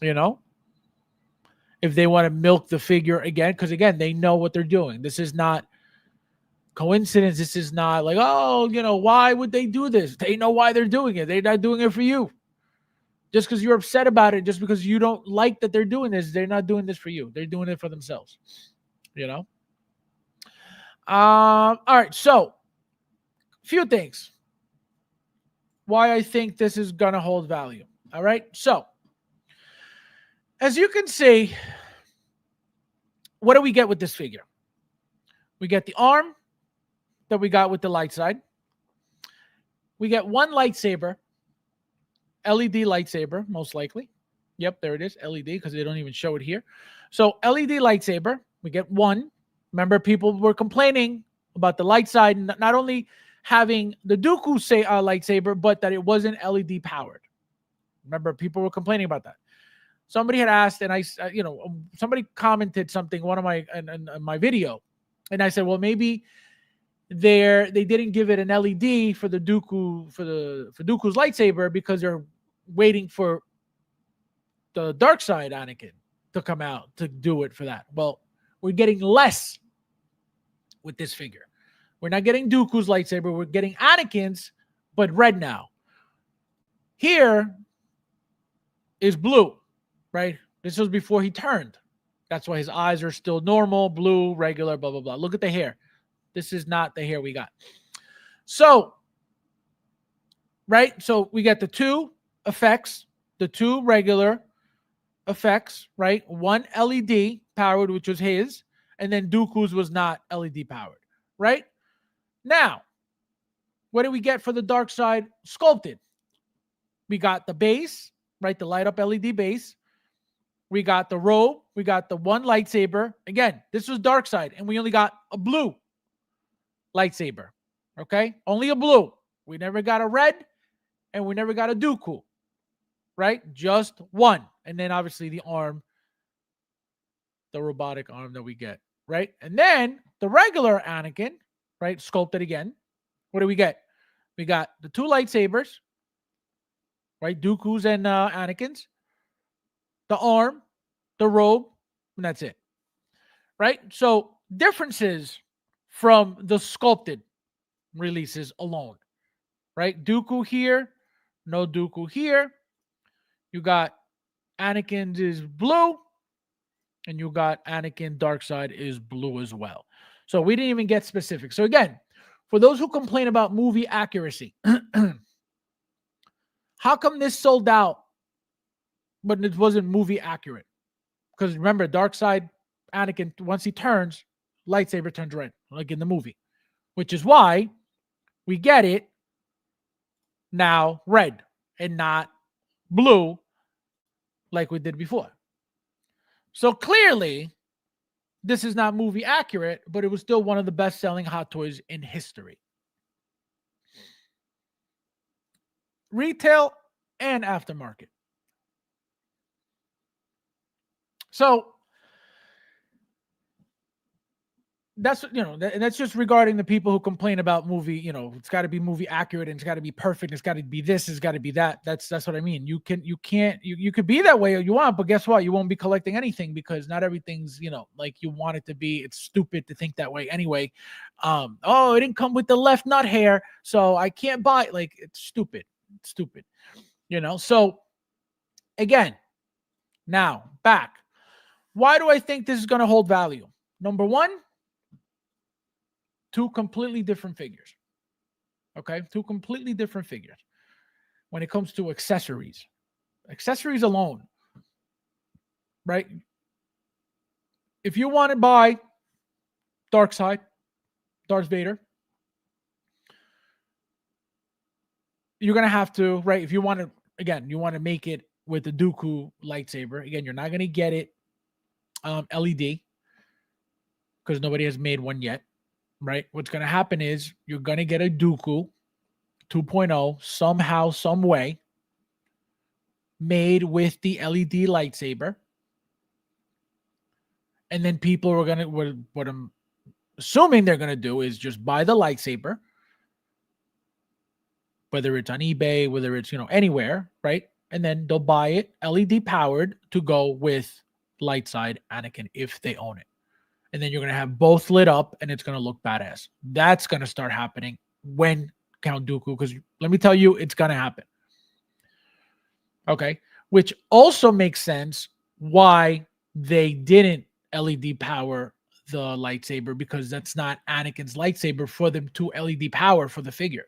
Speaker 1: If they want to milk the figure again, because again, they know what they're doing. This is not coincidence. This is not like, why would they do this? They know why they're doing it. They're not doing it for you. Just because you're upset about it, just because you don't like that they're doing this, they're not doing this for you. They're doing it for themselves. All right. So, few things. Why I think this is going to hold value. All right. So, as you can see, what do we get with this figure? We get the arm that we got with the light side. We get one lightsaber. LED lightsaber, most likely. Yep, there it is, LED, because they don't even show it here. So LED lightsaber, we get one. Remember, people were complaining about the light side, not only having the Dooku lightsaber, but that it wasn't LED powered. Remember, people were complaining about that. Somebody had asked, and somebody commented something one of my video, and I said, well, maybe they didn't give it an LED for the Dooku for Dooku's lightsaber because they're waiting for the dark side Anakin to come out to do it for that. Well, we're getting less with this figure. We're not getting Dooku's lightsaber. We're getting Anakin's, but red now. Here is blue, right? This was before he turned. That's why his eyes are still normal, blue, regular, blah, blah, blah. Look at the hair. This is not the hair we got. So, right? So we got the two effects, the two regular effects, right? One LED powered, which was his, and then Dooku's was not LED powered, right? Now, what do we get for the dark side sculpted? We got the base, right? The light up LED base. We got the robe. We got the one lightsaber. Again, this was dark side, and we only got a blue lightsaber. Okay? Only a blue. We never got a red, and we never got a Dooku. Right? Just one. And then obviously the arm, the robotic arm that we get. Right? And then the regular Anakin, right? Sculpted again. What do we get? We got the two lightsabers, right? Dooku's and Anakin's. The arm, the robe, and that's it. Right? So differences from the sculpted releases alone. Right? Dooku here, no Dooku here. You got Anakin's is blue, and you got Anakin dark side is blue as well. So we didn't even get specific. So again, for those who complain about movie accuracy, how come this sold out, but it wasn't movie accurate? Because remember, dark side Anakin, once he turns, lightsaber turns red, like in the movie, which is why we get it now red and not blue like we did before. So clearly, this is not movie accurate, but it was still one of the best-selling Hot Toys in history. Retail and aftermarket. So that's, that's just regarding the people who complain about movie, it's got to be movie accurate and it's got to be perfect. It's got to be this, it's got to be that. That's what I mean. You could be that way you want, but guess what? You won't be collecting anything because not everything's, like you want it to be. It's stupid to think that way anyway. Oh, it didn't come with the left nut hair, so I can't buy it. Like, it's stupid. It's stupid. So again, now back. Why do I think this is going to hold value? Number one, two completely different figures. Okay? Two completely different figures. When it comes to accessories. Accessories alone. Right? If you want to buy Dark Side, Darth Vader, you're going to have to, right? If you want to, again, you want to make it with the Dooku lightsaber. Again, you're not going to get it LED because nobody has made one yet. Right? What's going to happen is you're going to get a Dooku 2.0 somehow, some way made with the LED lightsaber. And then people are going to, what I'm assuming they're going to do is just buy the lightsaber, whether it's on eBay, whether it's, anywhere, right? And then they'll buy it LED powered to go with light side Anakin if they own it. And then you're going to have both lit up and it's going to look badass. That's going to start happening when Count Dooku, because let me tell you, it's going to happen. Okay. Which also makes sense why they didn't LED power the lightsaber, because that's not Anakin's lightsaber for them to LED power for the figure.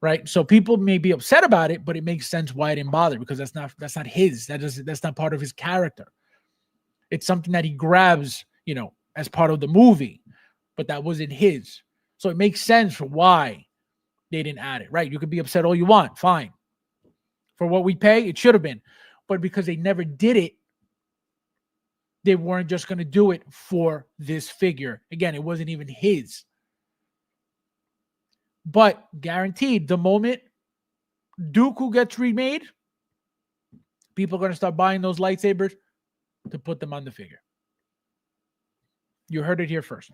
Speaker 1: Right. So people may be upset about it, but it makes sense why I didn't bother, because that's not his. That's not part of his character. It's something that he grabs, as part of the movie, but that wasn't his. So it makes sense for why they didn't add it, right? You could be upset all you want. Fine. For what we pay, it should have been. But because they never did it, they weren't just going to do it for this figure. Again, it wasn't even his. But guaranteed, the moment Dooku gets remade, people are going to start buying those lightsabers to put them on the figure. You heard it here first.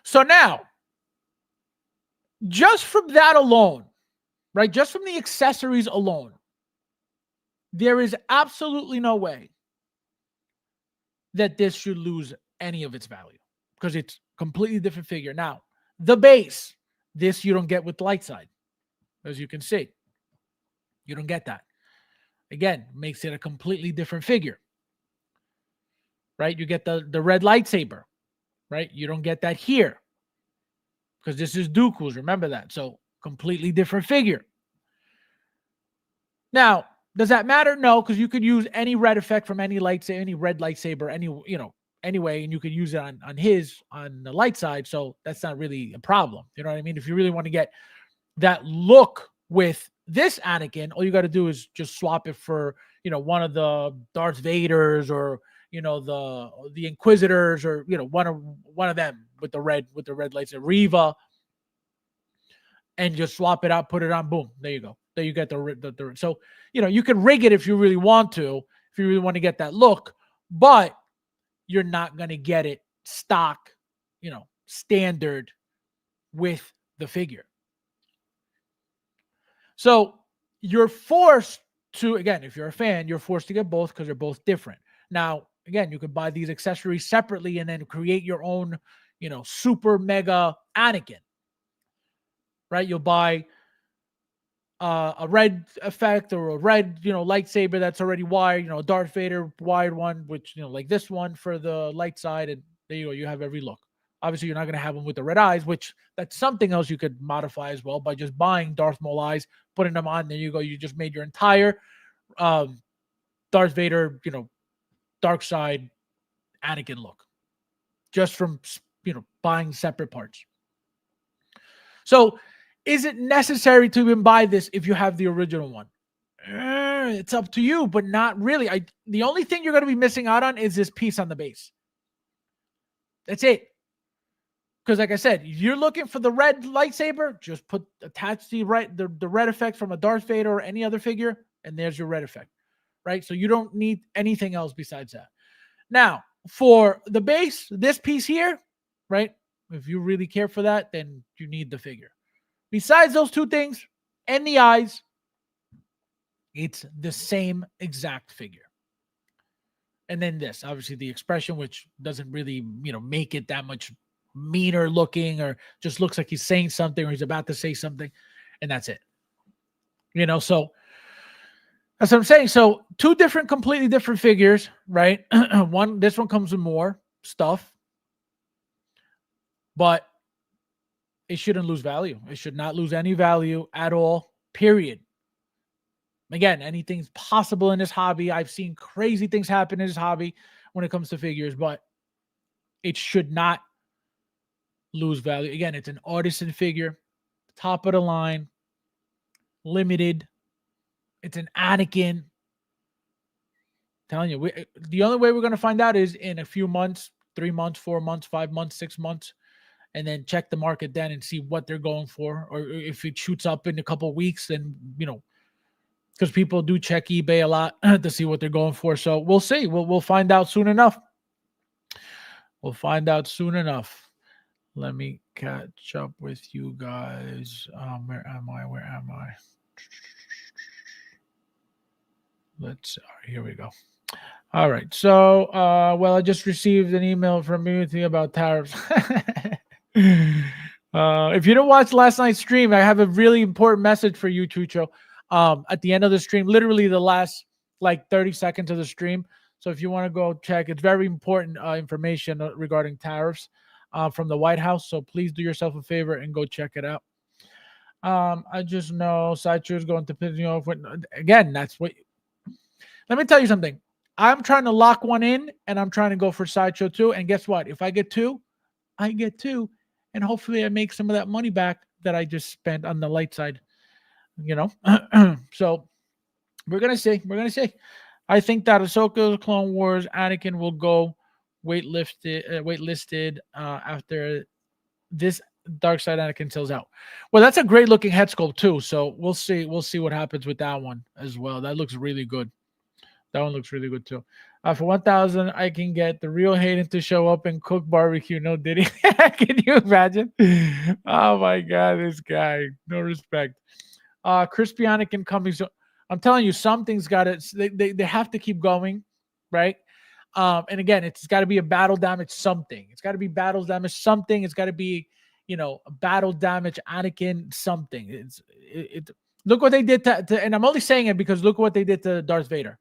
Speaker 1: So now, just from that alone, right? Just from the accessories alone, there is absolutely no way that this should lose any of its value because it's a completely different figure. Now, the base, this you don't get with light side, as you can see. You don't get that. Again, makes it a completely different figure. right? You get the red lightsaber, right? You don't get that here because this is Dooku's. Remember that. So completely different figure. Now, does that matter? No, because you could use any red effect from any lightsaber, any red lightsaber, anyway, and you could use it on the light side. So that's not really a problem. You know what I mean? If you really want to get that look with this Anakin, all you got to do is just swap it for, one of the Darth Vaders or, the Inquisitors or, one of them with the red lightsaber, Reva, and just swap it out, put it on, boom, there you go. There you get the so, you can rig it if you really want to, if you really want to get that look, but you're not going to get it stock, standard with the figure. So you're forced to, again, if you're a fan, you're forced to get both because they're both different. Now, again, you could buy these accessories separately and then create your own, super mega Anakin, right? You'll buy a red effect or a red, lightsaber that's already wired, a Darth Vader wired one, which, like this one for the light side. And there you go. You have every look. Obviously, you're not going to have them with the red eyes, which that's something else you could modify as well by just buying Darth Maul eyes, putting them on. There you go. You just made your entire Darth Vader, dark side Anakin look just from, buying separate parts. So is it necessary to even buy this if you have the original one? It's up to you, but not really. The only thing you're going to be missing out on is this piece on the base. That's it. Because like I said, if you're looking for the red lightsaber, just attach the red effect from a Darth Vader or any other figure, and there's your red effect, right? So you don't need anything else besides that. Now, for the base, this piece here, right? If you really care for that, then you need the figure. Besides those two things and the eyes, it's the same exact figure. And then this, obviously the expression, which doesn't really, make it that much meaner looking, or just looks like he's saying something or he's about to say something, and that's it. So that's what I'm saying. So two completely different figures, right? This one comes with more stuff, but it shouldn't lose value. It should not lose any value at all, period. Again, anything's possible in this hobby. I've seen crazy things happen in this hobby when it comes to figures, but it should not lose value. Again, it's an artisan figure, top of the line, limited. It's an Anakin. I'm telling you, the only way we're going to find out is in a few months, 3 months, 4 months, 5 months, 6 months, and then check the market then and see what they're going for. Or if it shoots up in a couple of weeks, then, because people do check eBay a lot to see what they're going for. So we'll see. We'll find out soon enough. We'll find out soon enough. Let me catch up with you guys. Where am I? Here we go. All right. So, I just received an email from you about tariffs. If you didn't watch last night's stream, I have a really important message for you, Chucho. At the end of the stream, literally the last 30 seconds of the stream. So if you want to go check, it's very important information regarding tariffs from the White House. So please do yourself a favor and go check it out. I just know Sideshow is going to piss me off. Again, that's what. Let me tell you something. I'm trying to lock one in, and I'm trying to go for Sideshow 2. And guess what? If I get two, I get two. And hopefully I make some of that money back that I just spent on the light side. So we're going to see. I think that Ahsoka Clone Wars Anakin will go waitlisted after this Dark Side Anakin sells out. Well, that's a great looking head sculpt too. So we'll see what happens with that one as well. That looks really good. That one looks really good too. For 1,000, I can get the real Hayden to show up and cook barbecue. No Diddy. Can you imagine? Oh my God, this guy. No respect. Crispy Anakin coming. So I'm telling you, something's got to. They have to keep going, right? And again, it's got to be a battle damage something. It's got to be battle damage something. It's got to be, a battle damage Anakin something. Look what they did to, and I'm only saying it because look what they did to Darth Vader.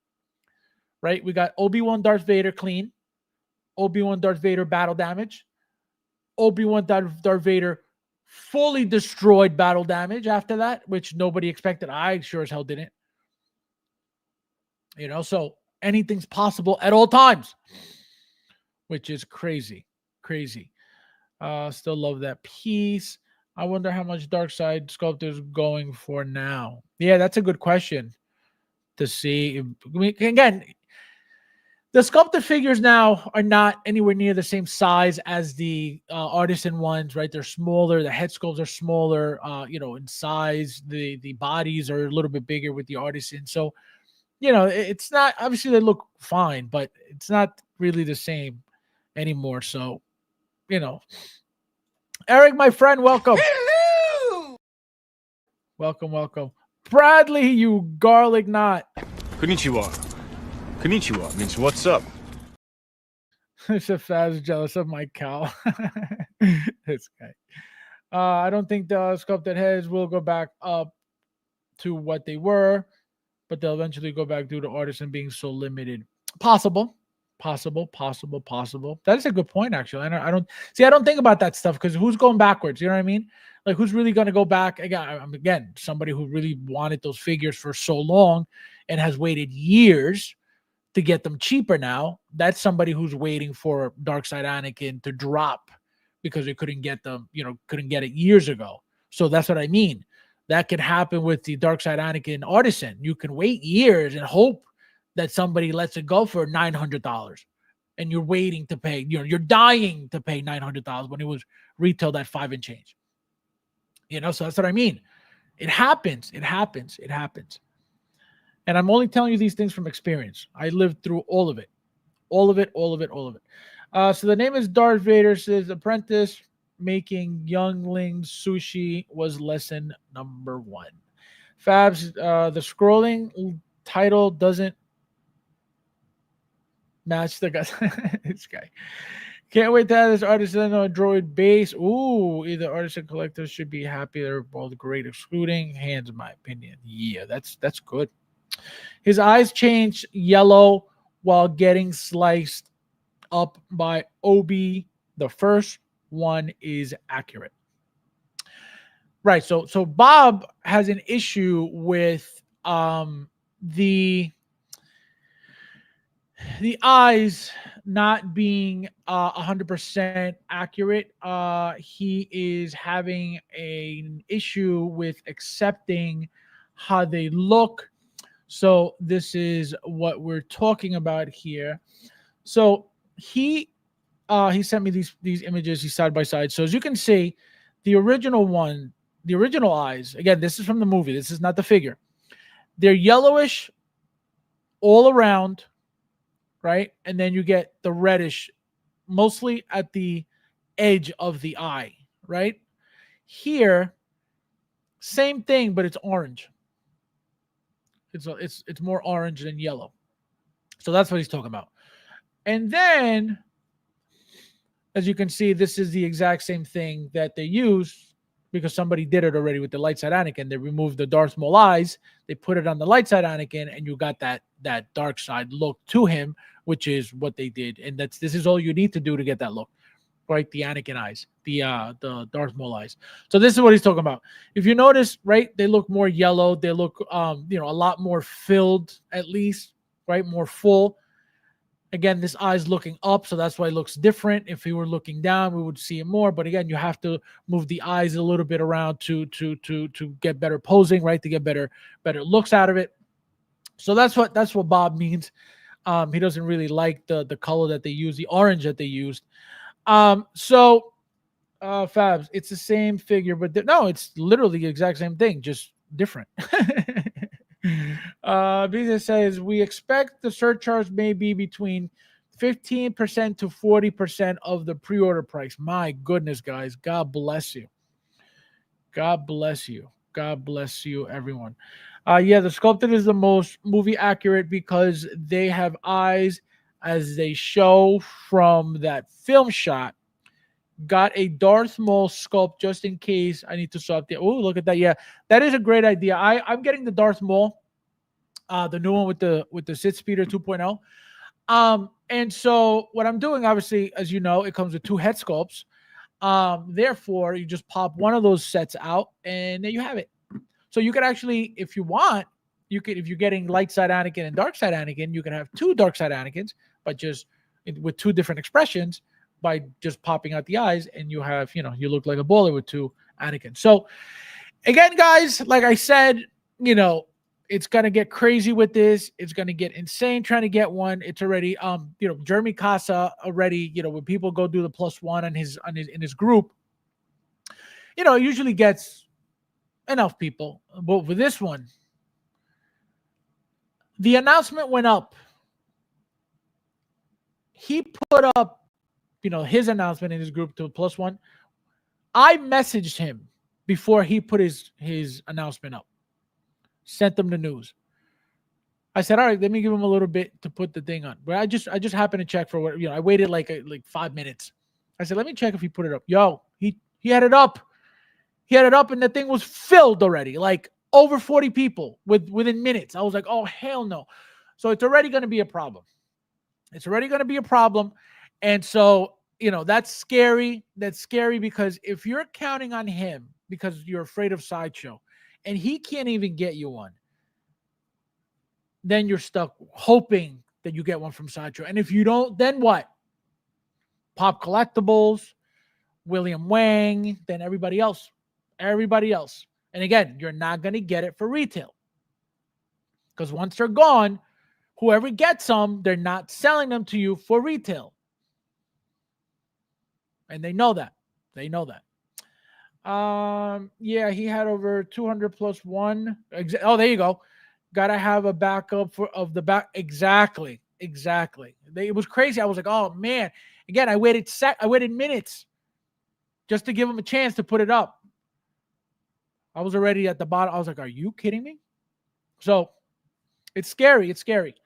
Speaker 1: Right? We got Obi-Wan Darth Vader clean. Obi-Wan Darth Vader battle damage. Obi-Wan Darth Vader fully destroyed battle damage after that, which nobody expected. I sure as hell didn't. So anything's possible at all times, which is crazy. Crazy. Still love that piece. I wonder how much Dark Side Sculptor is going for now. Yeah, that's a good question to see. Again, the sculpted figures now are not anywhere near the same size as the artisan ones, right? They're smaller. The head sculpts are smaller, in size. The bodies are a little bit bigger with the artisan. So, it's not, obviously they look fine, but it's not really the same anymore. So, Eric, my friend, welcome.
Speaker 3: Hello!
Speaker 1: Welcome. Bradley, you garlic knot.
Speaker 5: Konnichiwa. Konnichiwa means what's up.
Speaker 1: Fab's jealous of my cow. This guy. I don't think the sculpted heads will go back up to what they were, but they'll eventually go back due to artisan being so limited. Possible. That is a good point, actually. I don't think about that stuff because who's going backwards? You know what I mean? Like, who's really going to go back? Again, somebody who really wanted those figures for so long and has waited years to get them cheaper now. That's somebody who's waiting for Darkside Anakin to drop because they couldn't get them, couldn't get it years ago. So that's what I mean. That could happen with the Darkside Anakin Artisan. You can wait years and hope that somebody lets it go for $900, and you're waiting to pay. You're dying to pay $900 when it was retailed at $5 and change. So that's what I mean. It happens. And I'm only telling you these things from experience. I lived through all of it. So the name is Darth Vader, says Apprentice. Making younglings sushi was lesson number 1. Fabs, the scrolling title doesn't match the guy. This guy. Can't wait to have this artisan on droid base. Ooh, either artisan collectors should be happy. They're both great, excluding hands, in my opinion. Yeah, that's good. His eyes change yellow while getting sliced up by Obi. The first one is accurate. Right. So Bob has an issue with the eyes not being 100% accurate. He is having an issue with accepting how they look. So this is what we're talking about here. So he sent me these images, he's side by side. So as you can see, the original eyes, again, this is from the movie. This is not the figure. They're yellowish all around, right? And then you get the reddish mostly at the edge of the eye, right? Here, same thing, but it's orange. It's more orange than yellow. So that's what he's talking about. And then, as you can see, this is the exact same thing that they use because somebody did it already with the light side Anakin. They removed the Darth Maul eyes, they put it on the light side Anakin, and you got that dark side look to him, which is what they did. And this is all you need to do to get that look, right? The Anakin eyes, the Darth Maul eyes. So this is what he's talking about. If you notice, right, they look more yellow. They look, a lot more filled, at least, right, more full. Again, this eye's looking up, so that's why it looks different. If he were looking down, we would see it more. But again, you have to move the eyes a little bit around to get better posing, right? To get better looks out of it. So that's what Bob means. He doesn't really like the color that they use, the orange that they used. Fabs, it's the same figure, but no, it's literally the exact same thing, just different. Business says we expect the surcharge may be between 15% to 40% of the pre-order price. My goodness, guys, God bless you. God bless you. God bless you, everyone. The sculpted is the most movie accurate because they have eyes as they show from that film shot. Got a Darth Maul sculpt just in case I need to swap the. Oh, look at that! Yeah, that is a great idea. I'm getting the Darth Maul, the new one with the Sith Speeder 2.0. And so what I'm doing, obviously, as you know, it comes with 2 head sculpts. Therefore, you just pop one of those sets out, and there you have it. So you could actually, if you want, you could, if you're getting light side Anakin and dark side Anakin, you can have 2 dark side Anakins, but just with 2 different expressions by just popping out the eyes, and you have, you look like a baller with 2 Anakin. So again, guys, like I said, it's gonna get crazy with this. It's gonna get insane trying to get one. It's already, Jeremy Casa already, when people go do the +1 in his group, it usually gets enough people. But with this one, the announcement went up. He put up, his announcement in his group to +1. I messaged him before he put his announcement up. Sent them the news. I said, all right, let me give him a little bit to put the thing on. But I just happened to check for what, I waited like 5 minutes. I said, let me check if he put it up. Yo, he had it up. He had it up, and the thing was filled already, like over 40 people within minutes. I was like, oh, hell no. So it's already going to be a problem. It's already going to be a problem. And so, that's scary. That's scary because if you're counting on him because you're afraid of Sideshow, and he can't even get you one, then you're stuck hoping that you get one from Sideshow. And if you don't, then what? Pop Collectibles, William Wang, then everybody else. Everybody else. And again, you're not going to get it for retail. Because once they're gone, whoever gets them, they're not selling them to you for retail. And they know that. They know that. Yeah, he had over 200 +1. Oh, there you go. Gotta have a backup of the back. Exactly. It was crazy. I was like, oh man. Again, I waited minutes just to give him a chance to put it up. I was already at the bottom. I was like, are you kidding me? So it's scary. It's scary.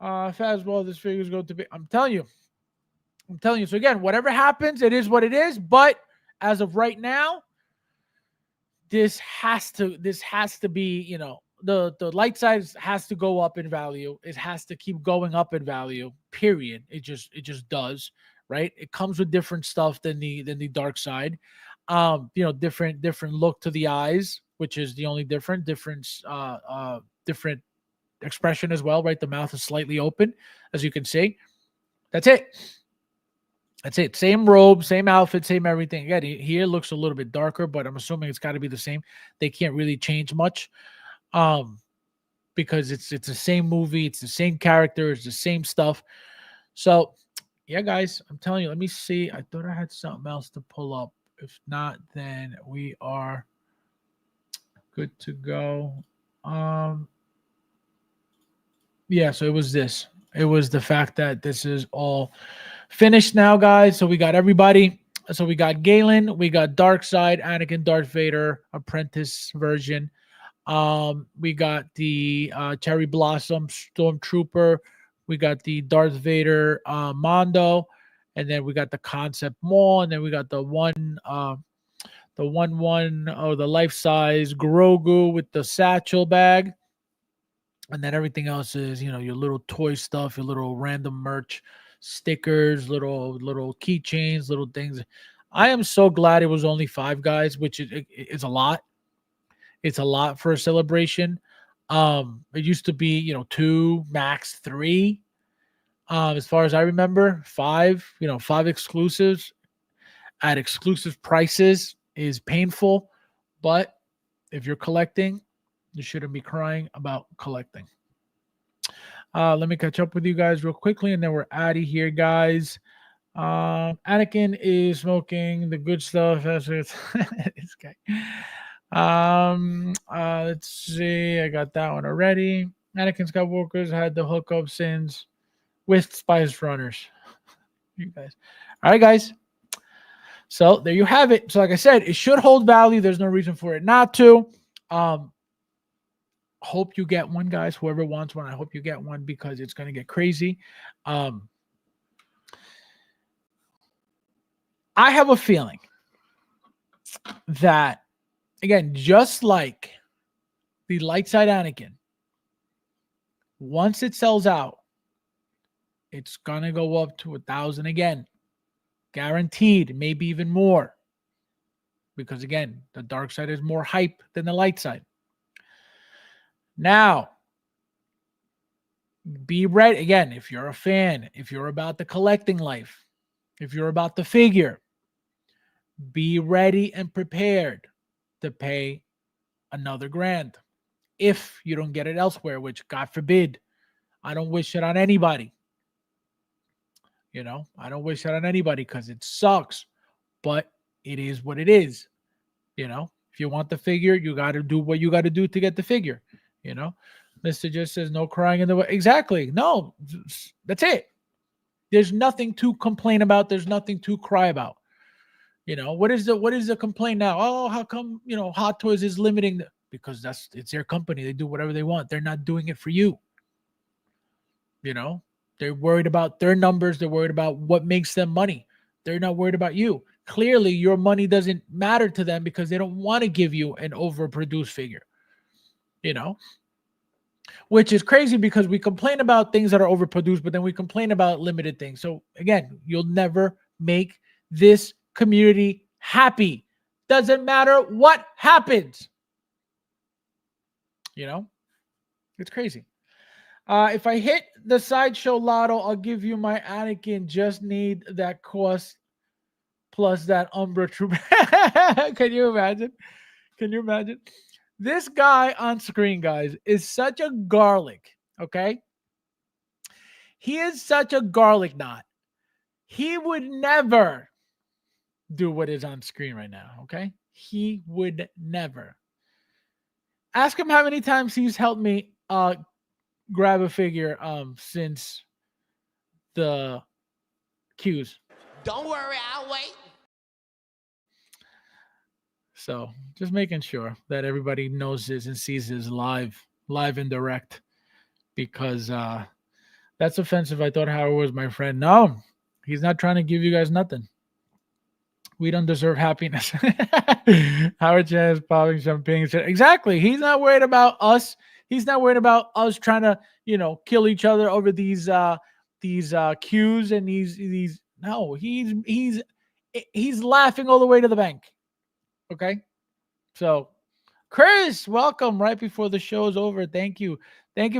Speaker 1: Fastball, this figure is going to be. I'm telling you. So again, whatever happens, it is what it is. But as of right now, this has to be, the light side has to go up in value. It has to keep going up in value, period. It just does, right? It comes with different stuff than the dark side. Different look to the eyes, which is the only different expression as well, right? The mouth is slightly open, as you can see. That's it. Same robe, same outfit, same everything. Again, here looks a little bit darker, but I'm assuming it's got to be the same. They can't really change much, because it's the same movie, it's the same character, it's the same stuff. So, yeah, guys, I'm telling you. Let me see. I thought I had something else to pull up. If not, then we are good to go. Yeah. So it was this. It was the fact that this is all finished now, guys. So we got everybody. So we got Galen, we got Darkseid, Anakin, Darth Vader, Apprentice version. We got the Cherry Blossom Stormtrooper. We got the Darth Vader Mondo, and then we got the Concept Maul, and then we got the life size Grogu with the satchel bag, and then everything else is your little toy stuff, your little random merch. Stickers, little keychains, little things. I am so glad it was only 5 guys, which is a lot. It's a lot for a celebration. It used to be 2, max 3. As far as I remember, 5. 5 exclusives at exclusive prices is painful. But if you're collecting, you shouldn't be crying about collecting. Let me catch up with you guys real quickly, and then we're out of here, guys. Anakin is smoking the good stuff. This guy. Let's see. I got that one already. Anakin Skywalker's had the hookup since with Spice Runners. You guys. All right, guys. So there you have it. So like I said, it should hold value. There's no reason for it not to. Hope you get one, guys. Whoever wants one, I hope you get one because it's going to get crazy. I have a feeling that, again, just like the light side Anakin, once it sells out, It's gonna go up to 1,000 again. Guaranteed, maybe even more. Because again, the dark side is more hype than the light side. Now, be ready. Again, if you're a fan, if you're about the collecting life, if you're about the figure, be ready and prepared to pay another grand. If you don't get it elsewhere, which God forbid, I don't wish it on anybody. You know, I don't wish it on anybody because it sucks, but it is what it is. You know, if you want the figure, you got to do what you got to do to get the figure. You know, Mr. just says no crying in the way. Exactly. No, that's it. There's nothing to complain about. There's nothing to cry about. You know, what is the complaint now? Oh, how come, you know, Hot Toys is limiting because it's their company. They do whatever they want. They're not doing it for you. You know, they're worried about their numbers. They're worried about what makes them money. They're not worried about you. Clearly, your money doesn't matter to them because they don't want to give you an overproduced figure. You know, which is crazy because we complain about things that are overproduced, but then we complain about limited things. So again, you'll never make this community happy. Doesn't matter what happens. You know, it's crazy. If I hit the sideshow lotto, I'll give you my Anakin. Just need that cost plus that Umbra troop. Can you imagine? Can you imagine? This guy on screen, guys, is such a garlic. Okay, he is such a garlic knot. He would never do what is on screen right now. Okay, he would never. Ask him how many times he's helped me grab a figure since the queues.
Speaker 3: Don't worry, I'll wait.
Speaker 1: So just making sure that everybody knows this and sees this live and direct, because that's offensive. I thought Howard was my friend. No, he's not trying to give you guys nothing. We don't deserve happiness. Howard Chan is popping champagne. Exactly. He's not worried about us. He's not worried about us trying to, you know, kill each other over these queues and these. No, he's laughing all the way to the bank. Okay, so Chris, welcome right before the show is over. Thank you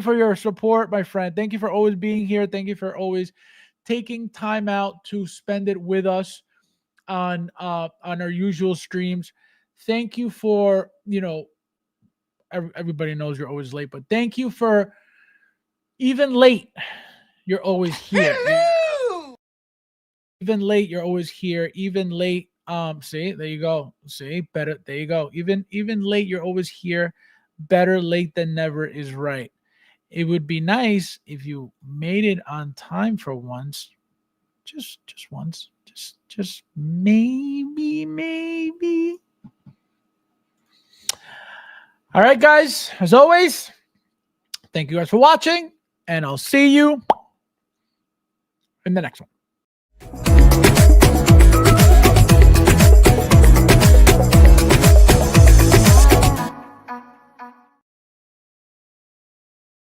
Speaker 1: for your support, my friend. Thank you for always being here. Thank you for always taking time out to spend it with us on our usual streams. Thank you for, you know, everybody knows you're always late, but thank you for even late. You're always here.
Speaker 3: Hello!
Speaker 1: Even late, you're always here. Even late. See, there you go. See, better. There you go. Even late, you're always here. Better late than never is right. It would be nice if you made it on time for once. Just once. Just maybe. All right, guys. As always, thank you guys for watching, and I'll see you in the next one.